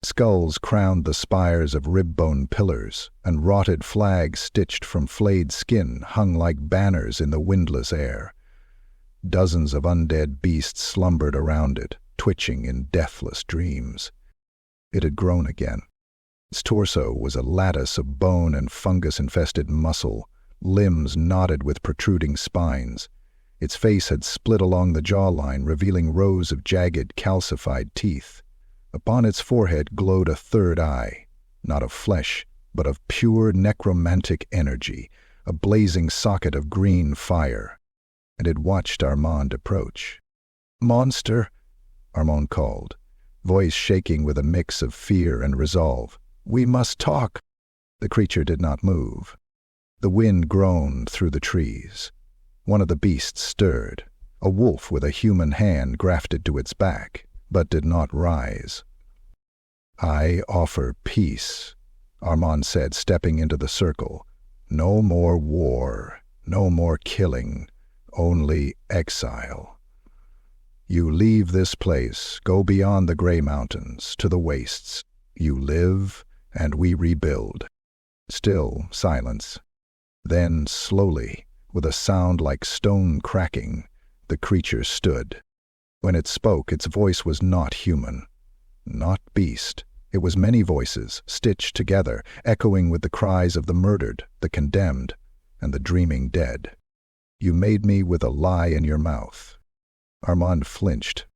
Skulls crowned the spires of rib-bone pillars, and rotted flags stitched from flayed skin hung like banners in the windless air. Dozens of undead beasts slumbered around it, twitching in deathless dreams. It had grown again. Its torso was a lattice of bone and fungus-infested muscle, limbs knotted with protruding spines. Its face had split along the jawline, revealing rows of jagged, calcified teeth. Upon its forehead glowed a third eye, not of flesh, but of pure necromantic energy, a blazing socket of green fire. And it watched Armand approach. "Monster!" Armand called, voice shaking with a mix of fear and resolve. "We must talk." The creature did not move. The wind groaned through the trees. One of the beasts stirred, a wolf with a human hand grafted to its back, but did not rise. "I offer peace," Armand said, stepping into the circle. "No more war, no more killing, only exile. You leave this place, go beyond the Grey Mountains, to the wastes. You live, and we rebuild." Still silence. Then, slowly, with a sound like stone cracking, the creature stood. When it spoke, its voice was not human, not beast. It was many voices, stitched together, echoing with the cries of the murdered, the condemned, and the dreaming dead. "You made me with a lie in your mouth." Armand flinched.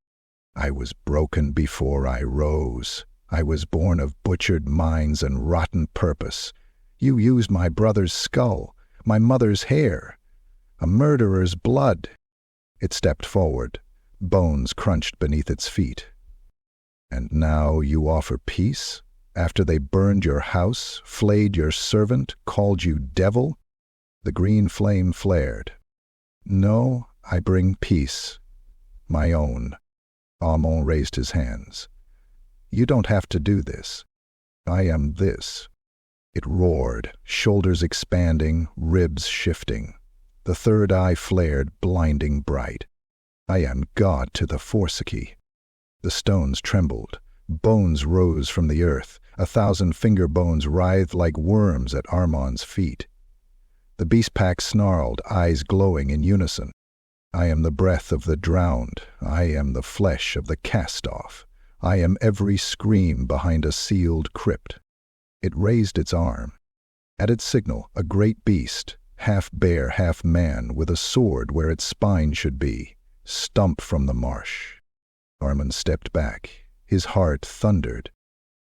"I was broken before I rose. I was born of butchered minds and rotten purpose. You used my brother's skull, my mother's hair, a murderer's blood." It stepped forward, bones crunched beneath its feet. "And now you offer peace? After they burned your house, flayed your servant, called you devil?" The green flame flared. "No, I bring peace. My own." Armand raised his hands. "You don't have to do this. I am this." It roared, shoulders expanding, ribs shifting. The third eye flared, blinding bright. "I am God to the Forsaki." The stones trembled. Bones rose from the earth. 1,000 finger bones writhed like worms at Armand's feet. The beast pack snarled, eyes glowing in unison. "I am the breath of the drowned. I am the flesh of the cast-off. I am every scream behind a sealed crypt." It raised its arm. At its signal, a great beast, half bear, half man, with a sword where its spine should be, stumped from the marsh. Armand stepped back. His heart thundered.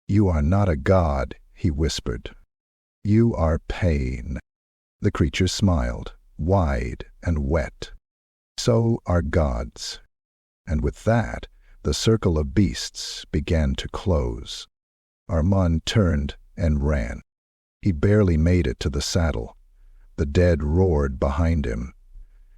"You are not a god," he whispered. "You are pain." The creature smiled, wide and wet. "So are gods." And with that, the circle of beasts began to close. Armand turned and ran. He barely made it to the saddle. The dead roared behind him.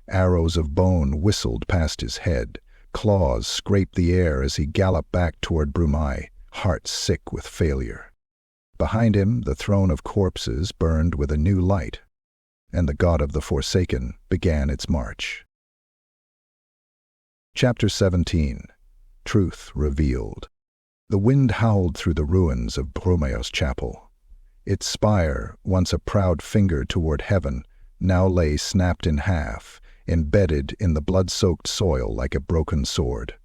Arrows of bone whistled past his head. Claws scraped the air as he galloped back toward Brumaire, heart sick with failure. Behind him, the throne of corpses burned with a new light, and the god of the Forsaken began its march. Chapter 17. Truth Revealed. The wind howled through the ruins of Brumare's chapel. Its spire, once a proud finger toward heaven, now lay snapped in half, embedded in the blood-soaked soil like a broken sword.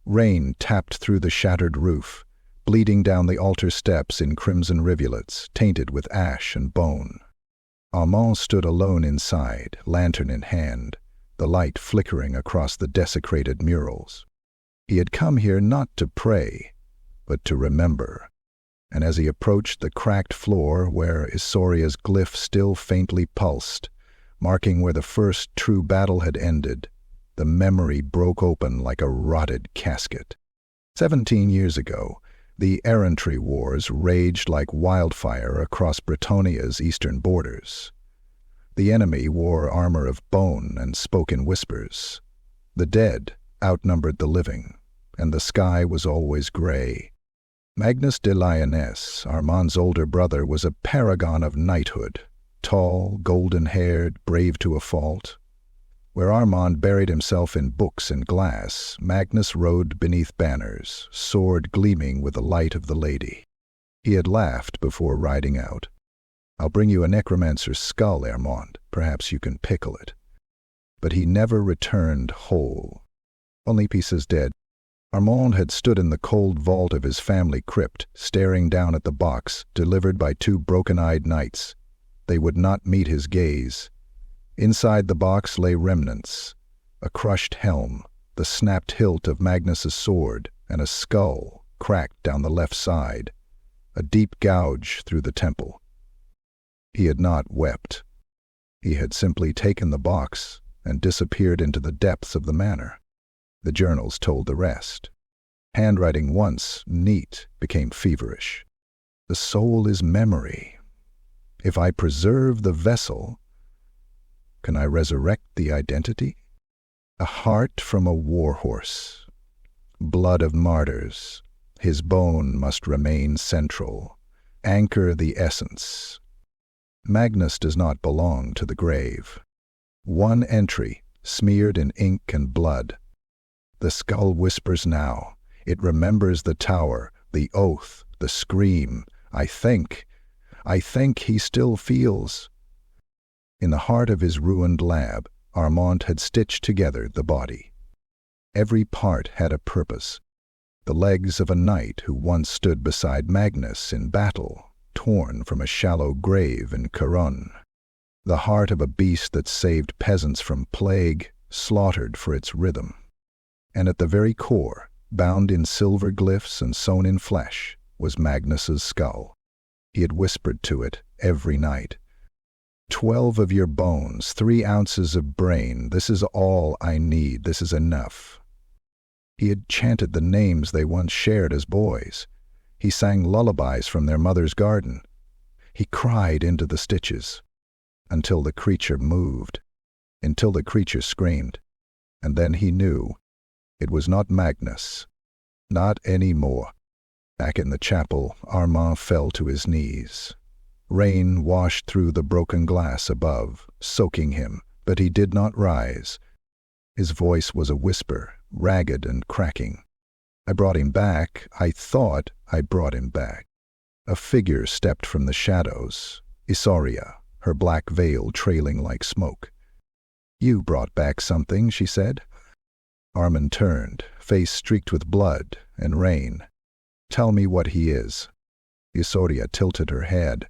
Rain tapped through the shattered roof, bleeding down the altar steps in crimson rivulets, tainted with ash and bone. Armand stood alone inside, lantern in hand, the light flickering across the desecrated murals. He had come here not to pray, but to remember. And as he approached the cracked floor where Isoria's glyph still faintly pulsed, marking where the first true battle had ended, the memory broke open like a rotted casket. 17 years ago, The errantry wars raged like wildfire across Bretonnia's eastern borders. The enemy wore armor of bone and spoke in whispers. The dead outnumbered the living, and the sky was always gray. Armand de Lyonesse, Armand's older brother, was a paragon of knighthood, tall, golden-haired, brave to a fault. Where Armand buried himself in books and glass, Magnus rode beneath banners, sword gleaming with the light of the lady. He had laughed before riding out. "I'll bring you a necromancer's skull, Armand. Perhaps you can pickle it." But he never returned whole. Only pieces dead. Armand had stood in the cold vault of his family crypt, staring down at the box delivered by two broken-eyed knights. They would not meet his gaze. Inside the box lay remnants: a crushed helm, the snapped hilt of Magnus's sword, and a skull cracked down the left side, a deep gouge through the temple. He had not wept. He had simply taken the box and disappeared into the depths of the manor. The journals told the rest. Handwriting once neat became feverish. The soul is memory. If I preserve the vessel, can I resurrect the identity? A heart from a warhorse. Blood of martyrs. His bone must remain central. Anchor the essence. Magnus does not belong to the grave. One entry, smeared in ink and blood. The skull whispers now. It remembers the tower, the oath, the scream. I think he still feels. In the heart of his ruined lab, Armand had stitched together the body. Every part had a purpose. The legs of a knight who once stood beside Magnus in battle, torn from a shallow grave in Caron. The heart of a beast that saved peasants from plague, slaughtered for its rhythm. And at the very core, bound in silver glyphs and sewn in flesh, was Magnus's skull. He had whispered to it every night. 12 of your bones, 3 ounces of brain, this is all I need, this is enough. He had chanted the names they once shared as boys. He sang lullabies from their mother's garden. He cried into the stitches, until the creature moved, until the creature screamed, and then he knew. It was not Magnus. Not any more. Back in the chapel, Armand fell to his knees. Rain washed through the broken glass above, soaking him, but he did not rise. His voice was a whisper, ragged and cracking. I brought him back. I thought I brought him back. A figure stepped from the shadows. Isauria, her black veil trailing like smoke. "You brought back something," she said. Armand turned, face streaked with blood and rain. "Tell me what he is." Isauria tilted her head.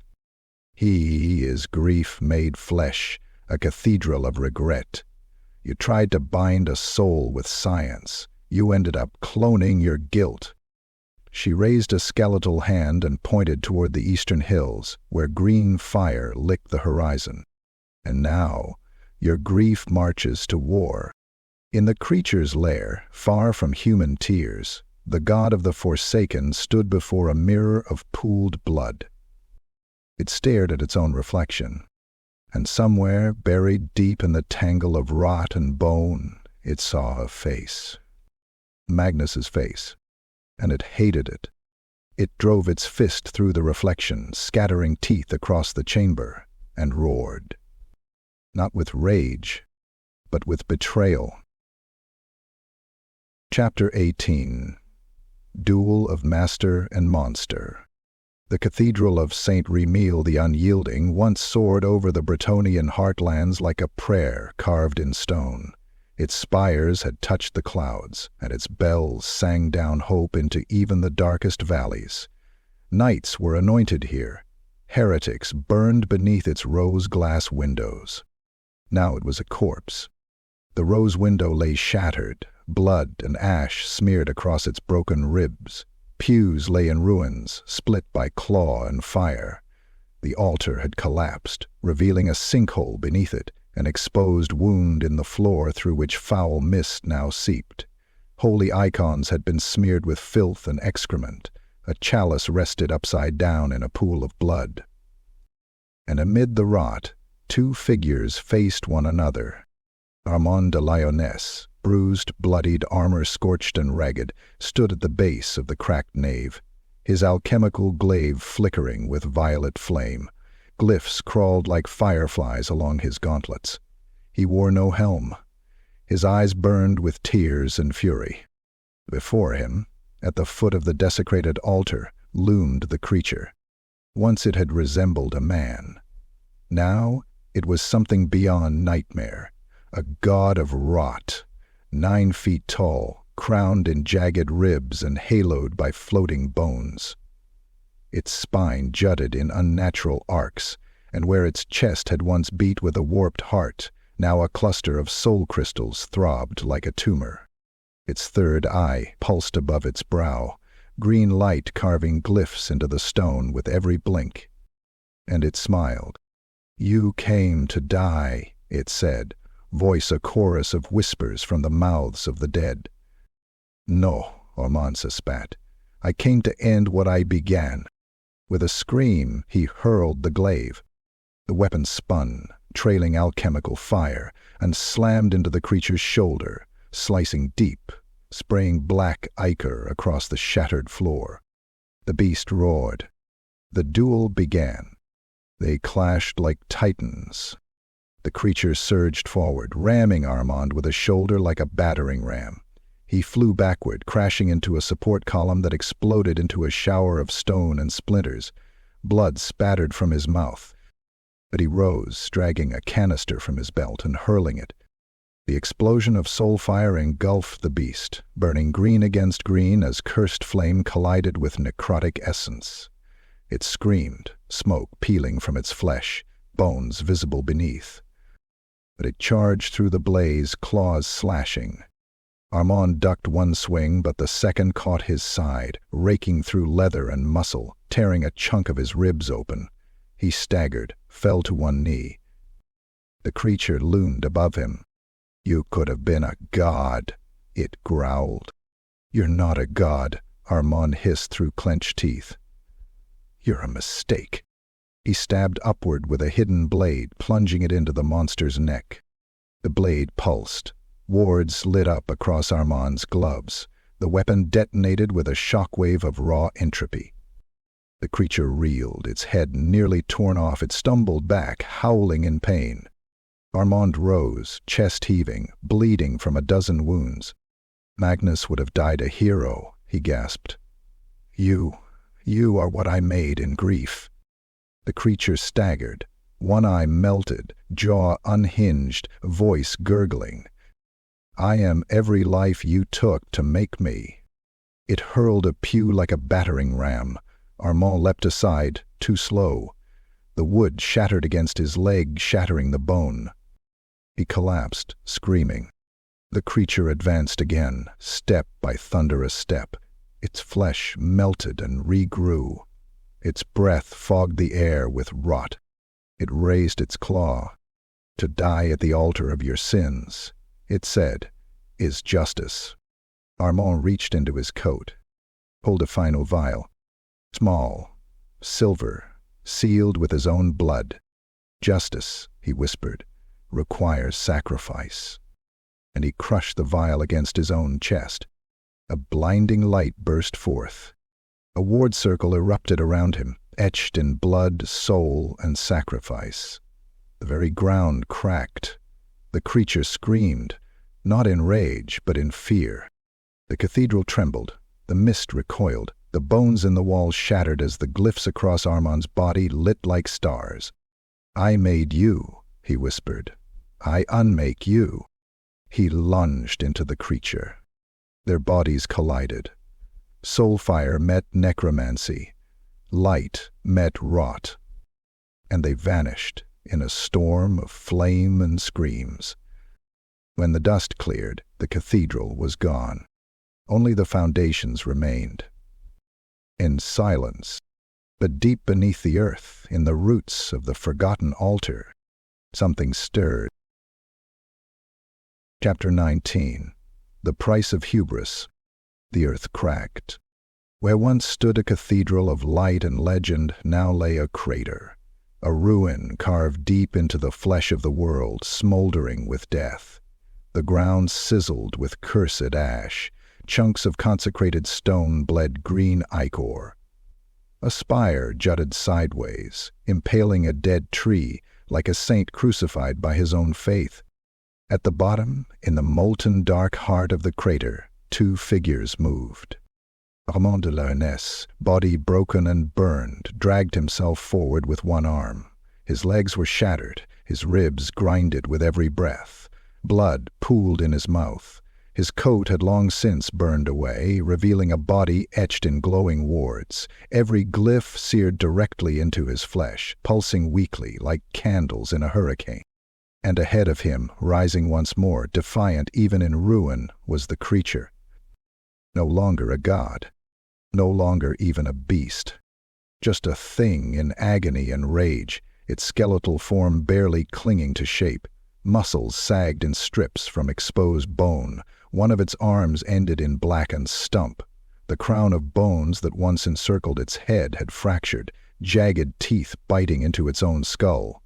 "He is grief made flesh, a cathedral of regret. You tried to bind a soul with science. You ended up cloning your guilt." She raised a skeletal hand and pointed toward the eastern hills, where green fire licked the horizon. "And now, your grief marches to war." In the creature's lair, far from human tears, the god of the Forsaken stood before a mirror of pooled blood. It stared at its own reflection, and somewhere, buried deep in the tangle of rot and bone, it saw a face. Magnus's face, and it hated it. It drove its fist through the reflection, scattering teeth across the chamber, and roared. Not with rage, but with betrayal. Chapter 18. Duel of Master and Monster. The Cathedral of St. Remiel the Unyielding once soared over the Bretonnian heartlands like a prayer carved in stone. Its spires had touched the clouds, and its bells sang down hope into even the darkest valleys. Knights were anointed here. Heretics burned beneath its rose-glass windows. Now it was a corpse. The rose window lay shattered, blood and ash smeared across its broken ribs. Pews lay in ruins, split by claw and fire. The altar had collapsed, revealing a sinkhole beneath it, an exposed wound in the floor through which foul mist now seeped. Holy icons had been smeared with filth and excrement. A chalice rested upside down in a pool of blood. And amid the rot, two figures faced one another. Armand de Lyonesse, bruised, bloodied, armor-scorched and ragged, stood at the base of the cracked nave, his alchemical glaive flickering with violet flame. Glyphs crawled like fireflies along his gauntlets. He wore no helm. His eyes burned with tears and fury. Before him, at the foot of the desecrated altar, loomed the creature. Once it had resembled a man. Now it was something beyond nightmare, a god of rot, 9 feet tall, crowned in jagged ribs and haloed by floating bones. Its spine jutted in unnatural arcs, and where its chest had once beat with a warped heart, now a cluster of soul crystals throbbed like a tumor. Its third eye pulsed above its brow, green light carving glyphs into the stone with every blink. And it smiled. "You came to die," it said, voice a chorus of whispers from the mouths of the dead. "No," Armand spat. "I came to end what I began." With a scream, he hurled the glaive. The weapon spun, trailing alchemical fire, and slammed into the creature's shoulder, slicing deep, spraying black ichor across the shattered floor. The beast roared. The duel began. They clashed like titans. The creature surged forward, ramming Armand with a shoulder like a battering ram. He flew backward, crashing into a support column that exploded into a shower of stone and splinters. Blood spattered from his mouth. But he rose, dragging a canister from his belt and hurling it. The explosion of soul fire engulfed the beast, burning green against green as cursed flame collided with necrotic essence. It screamed, smoke peeling from its flesh, bones visible beneath. But it charged through the blaze, claws slashing. Armand ducked one swing, but the second caught his side, raking through leather and muscle, tearing a chunk of his ribs open. He staggered, fell to one knee. The creature loomed above him. "You could have been a god," it growled. "You're not a god," Armand hissed through clenched teeth. "You're a mistake." He stabbed upward with a hidden blade, plunging it into the monster's neck. The blade pulsed. Wards lit up across Armand's gloves. The weapon detonated with a shockwave of raw entropy. The creature reeled, its head nearly torn off. It stumbled back, howling in pain. Armand rose, chest heaving, bleeding from a dozen wounds. "Magnus would have died a hero," he gasped. You are what I made in grief." The creature staggered, one eye melted, jaw unhinged, voice gurgling. "I am every life you took to make me." It hurled a pew like a battering ram. Armand leapt aside, too slow. The wood shattered against his leg, shattering the bone. He collapsed, screaming. The creature advanced again, step by thunderous step. Its flesh melted and regrew. Its breath fogged the air with rot. It raised its claw. "To die at the altar of your sins," it said, "is justice." Armand reached into his coat, pulled a final vial. Small, silver, sealed with his own blood. "Justice," he whispered, "requires sacrifice." And he crushed the vial against his own chest. A blinding light burst forth. A ward circle erupted around him, etched in blood, soul, and sacrifice. The very ground cracked. The creature screamed, not in rage, but in fear. The cathedral trembled. The mist recoiled. The bones in the walls shattered as the glyphs across Armand's body lit like stars. "I made you," he whispered. "I unmake you." He lunged into the creature. Their bodies collided. Soul fire met necromancy. Light met rot. And they vanished in a storm of flame and screams. When the dust cleared, the cathedral was gone. Only the foundations remained. In silence, but deep beneath the earth, in the roots of the forgotten altar, something stirred. Chapter 19. The Price of Hubris. The earth cracked. Where once stood a cathedral of light and legend, now lay a crater, a ruin carved deep into the flesh of the world, smoldering with death. The ground sizzled with cursed ash. Chunks of consecrated stone bled green ichor. A spire jutted sideways, impaling a dead tree like a saint crucified by his own faith. At the bottom, in the molten dark heart of the crater, two figures moved. Armand de Lyonesse, body broken and burned, dragged himself forward with one arm. His legs were shattered, his ribs grinded with every breath. Blood pooled in his mouth. His coat had long since burned away, revealing a body etched in glowing wards, every glyph seared directly into his flesh, pulsing weakly like candles in a hurricane. And ahead of him, rising once more, defiant even in ruin, was the creature. No longer a god, no longer even a beast. Just a thing in agony and rage, its skeletal form barely clinging to shape. Muscles sagged in strips from exposed bone. One of its arms ended in blackened stump. The crown of bones that once encircled its head had fractured, jagged teeth biting into its own skull.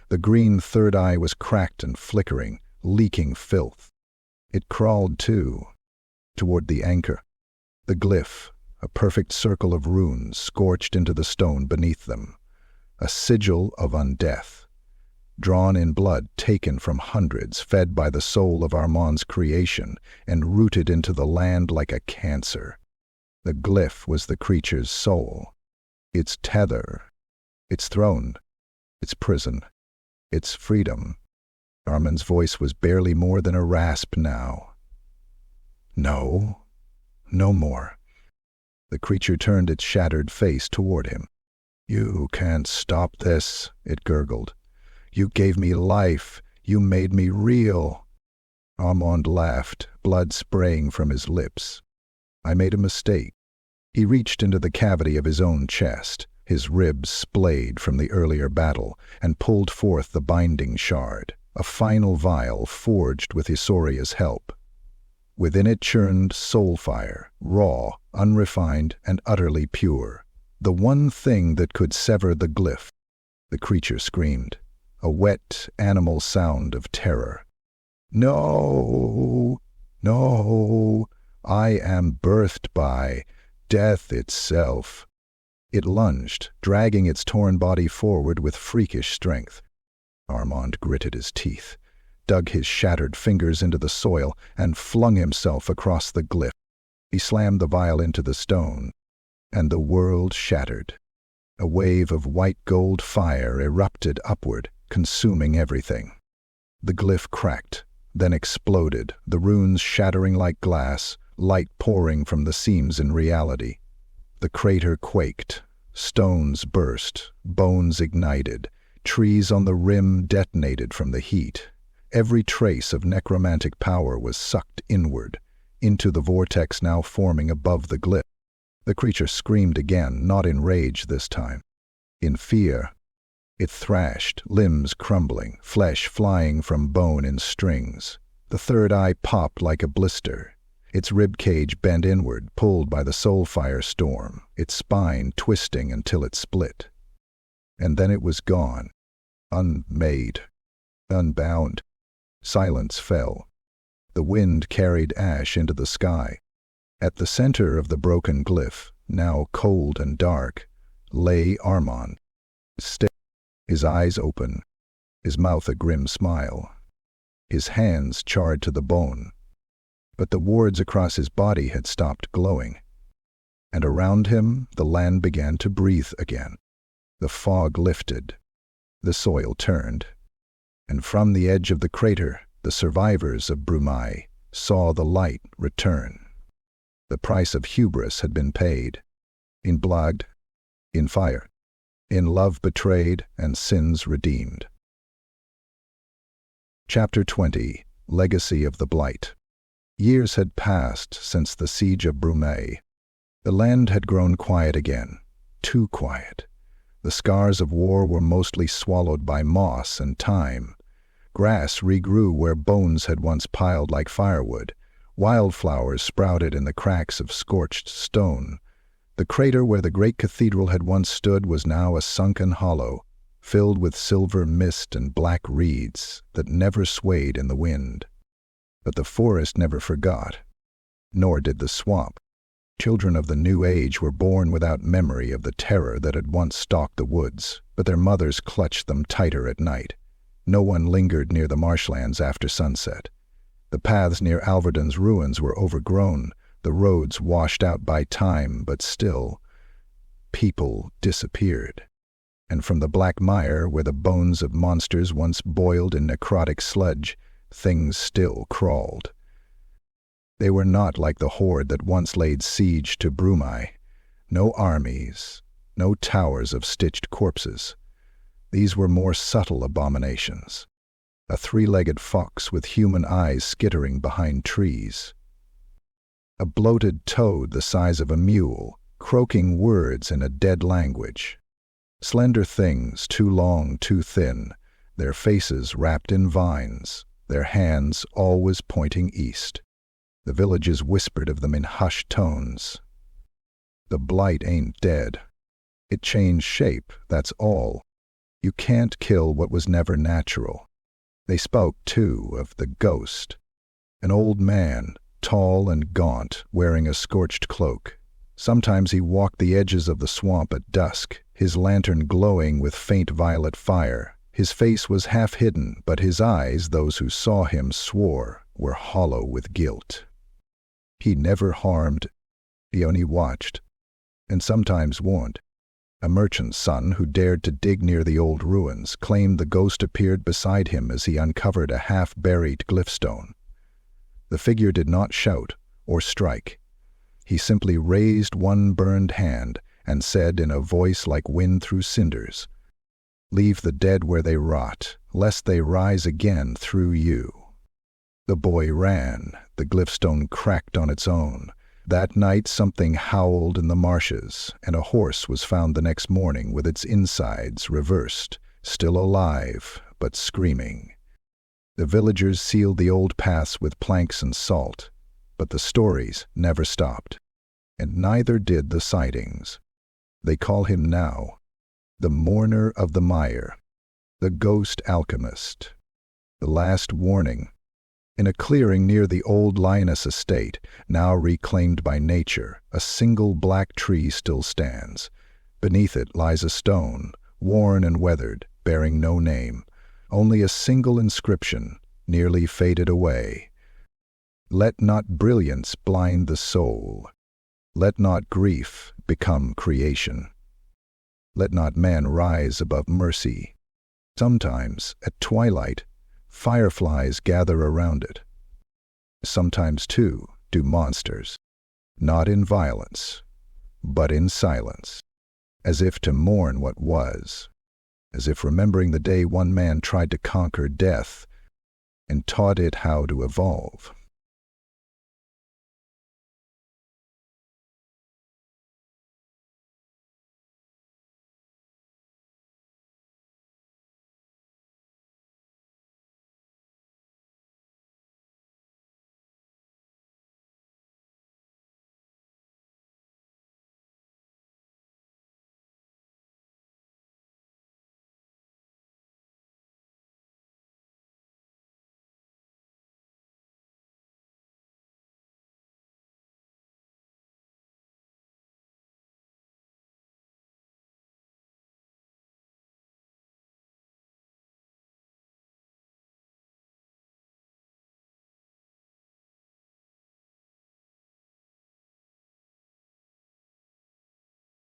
The green third eye was cracked and flickering, leaking filth. It crawled, too, toward the anchor. The glyph, a perfect circle of runes scorched into the stone beneath them. A sigil of undeath. Drawn in blood taken from hundreds, fed by the soul of Armand's creation, and rooted into the land like a cancer. The glyph was the creature's soul, its tether, its throne, its prison, its freedom. Armand's voice was barely more than a rasp now. No, no more. The creature turned its shattered face toward him. "You can't stop this," it gurgled. "You gave me life. You made me real." Armand laughed, blood spraying from his lips. "I made a mistake." He reached into the cavity of his own chest, his ribs splayed from the earlier battle, and pulled forth the binding shard, a final vial forged with Isoria's help. Within it churned soul fire, raw, unrefined, and utterly pure. The one thing that could sever the glyph. The creature screamed. A wet, animal sound of terror. "No, no, I am birthed by death itself." It lunged, dragging its torn body forward with freakish strength. Armand gritted his teeth, dug his shattered fingers into the soil, and flung himself across the glyph. He slammed the vial into the stone, and the world shattered. A wave of white-gold fire erupted upward, consuming everything. The glyph cracked, then exploded, the runes shattering like glass, light pouring from the seams in reality. The crater quaked, stones burst, bones ignited, trees on the rim detonated from the heat. Every trace of necromantic power was sucked inward, into the vortex now forming above the glyph. The creature screamed again, not in rage this time. In fear. It thrashed, limbs crumbling, flesh flying from bone in strings. The third eye popped like a blister. Its rib cage bent inward, pulled by the soul fire storm, its spine twisting until it split. And then it was gone. Unmade. Unbound. Silence fell. The wind carried ash into the sky. At the center of the broken glyph, now cold and dark, lay Armand. Still. His eyes open, his mouth a grim smile, his hands charred to the bone. But the wards across his body had stopped glowing, and around him the land began to breathe again. The fog lifted, the soil turned, and from the edge of the crater the survivors of Brumaire saw the light return. The price of hubris had been paid, in blood, in fire. In love betrayed and sins redeemed. Chapter 20. Legacy of the Blight. Years had passed since the siege of Brumaire. The land had grown quiet again, too quiet. The scars of war were mostly swallowed by moss and time. Grass regrew where bones had once piled like firewood. Wildflowers sprouted in the cracks of scorched stone. The crater where the great cathedral had once stood was now a sunken hollow, filled with silver mist and black reeds that never swayed in the wind. But the forest never forgot, nor did the swamp. Children of the New Age were born without memory of the terror that had once stalked the woods, but their mothers clutched them tighter at night. No one lingered near the marshlands after sunset. The paths near Alveran's ruins were overgrown, the roads washed out by time, but still, people disappeared. And from the Black Mire, where the bones of monsters once boiled in necrotic sludge, things still crawled. They were not like the horde that once laid siege to Brumai. No armies, no towers of stitched corpses. These were more subtle abominations. A three-legged fox with human eyes skittering behind trees. A bloated toad the size of a mule, croaking words in a dead language. Slender things, too long, too thin, their faces wrapped in vines, their hands always pointing east. The villages whispered of them in hushed tones. The blight ain't dead. It changed shape, that's all. You can't kill what was never natural. They spoke, too, of the ghost. An old man, tall and gaunt, wearing a scorched cloak. Sometimes he walked the edges of the swamp at dusk, his lantern glowing with faint violet fire. His face was half hidden, but his eyes, those who saw him swore, were hollow with guilt. He never harmed, he only watched, and sometimes warned. A merchant's son who dared to dig near the old ruins claimed the ghost appeared beside him as he uncovered a half-buried glyphstone. The figure did not shout or strike. He simply raised one burned hand and said in a voice like wind through cinders, "Leave the dead where they rot, lest they rise again through you." The boy ran. The glyphstone cracked on its own. That night something howled in the marshes, and a horse was found the next morning with its insides reversed, still alive, but screaming. The villagers sealed the old paths with planks and salt, but the stories never stopped, and neither did the sightings. They call him now the mourner of the mire, the ghost alchemist. The last warning. In a clearing near the old Lyonesse estate, now reclaimed by nature, a single black tree still stands. Beneath it lies a stone, worn and weathered, bearing no name, only a single inscription, nearly faded away. Let not brilliance blind the soul. Let not grief become creation. Let not man rise above mercy. Sometimes, at twilight, fireflies gather around it. Sometimes, too, do monsters, not in violence, but in silence, as if to mourn what was, as if remembering the day one man tried to conquer death and taught it how to evolve.